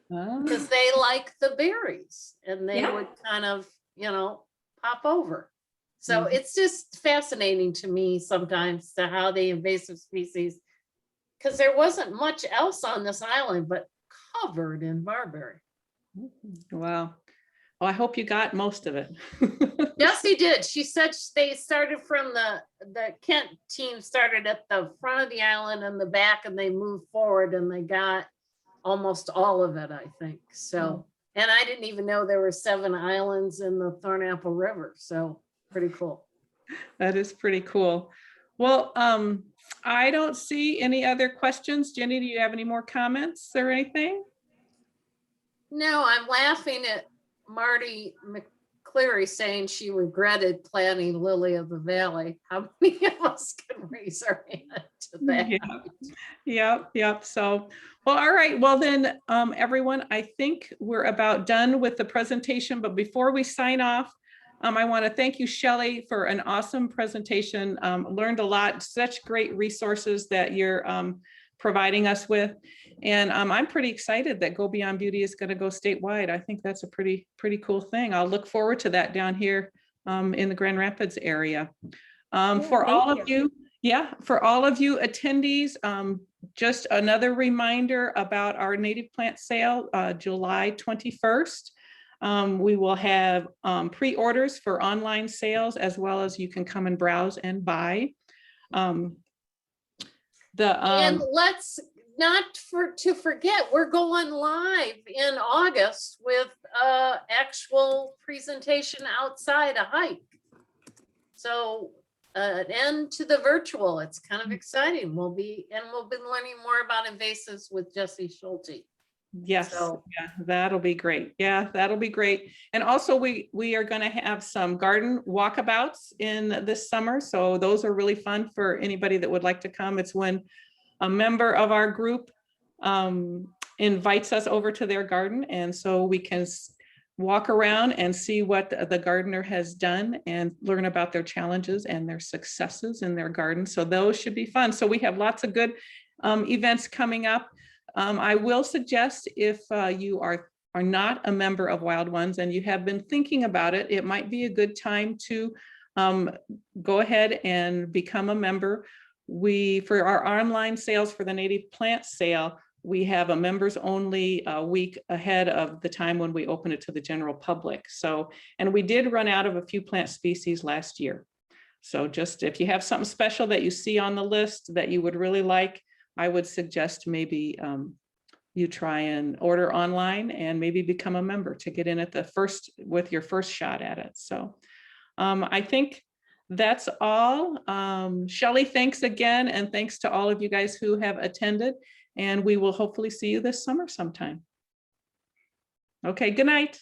because they like the berries and they would kind of, you know, pop over. So it's just fascinating to me sometimes to how the invasive species, because there wasn't much else on this island, but covered in barberry. Wow. Well, I hope you got most of it. Jessie did. She said they started from the Kent team started at the front of the island and the back, and they moved forward and they got almost all of it, I think. So, and I didn't even know there were 7 islands in the Thornapple River. So pretty cool. That is pretty cool. Well, I don't see any other questions. Jenny, do you have any more comments or anything? No, I'm laughing at Marty McCleary saying she regretted planting Lily of the Valley. How many of us can raise our hand to that? Yep. So, well, all right. Well, then, everyone, I think we're about done with the presentation. But before we sign off, I want to thank you, Shelly, for an awesome presentation. Learned a lot, such great resources that you're providing us with. And I'm pretty excited that Go Beyond Beauty is going to go statewide. I think that's a pretty cool thing. I'll look forward to that down here in the Grand Rapids area. For all of you attendees, just another reminder about our native plant sale, July 21st. We will have pre-orders for online sales, as well as you can come and browse and buy. And let's not to forget, we're going live in August with actual presentation outside a hike. So an end to the virtual. It's kind of exciting. We'll be learning more about invasives with Jessie Schulte. Yes, So, yeah, that'll be great. Yeah, that'll be great. And also we are going to have some garden walkabouts in this summer. So those are really fun for anybody that would like to come. It's when a member of our group invites us over to their garden. And so we can walk around and see what the gardener has done and learn about their challenges and their successes in their garden. So those should be fun. So we have lots of good events coming up. I will suggest if you are not a member of Wild Ones and you have been thinking about it, it might be a good time to go ahead and become a member. For our online sales for the native plant sale, we have a members only week ahead of the time when we open it to the general public. So, and we did run out of a few plant species last year. So just if you have something special that you see on the list that you would really like, I would suggest maybe you try and order online and maybe become a member to get in at the first with your first shot at it. So I think that's all. Shelly, thanks again. And thanks to all of you guys who have attended. And we will hopefully see you this summer sometime. Okay, good night.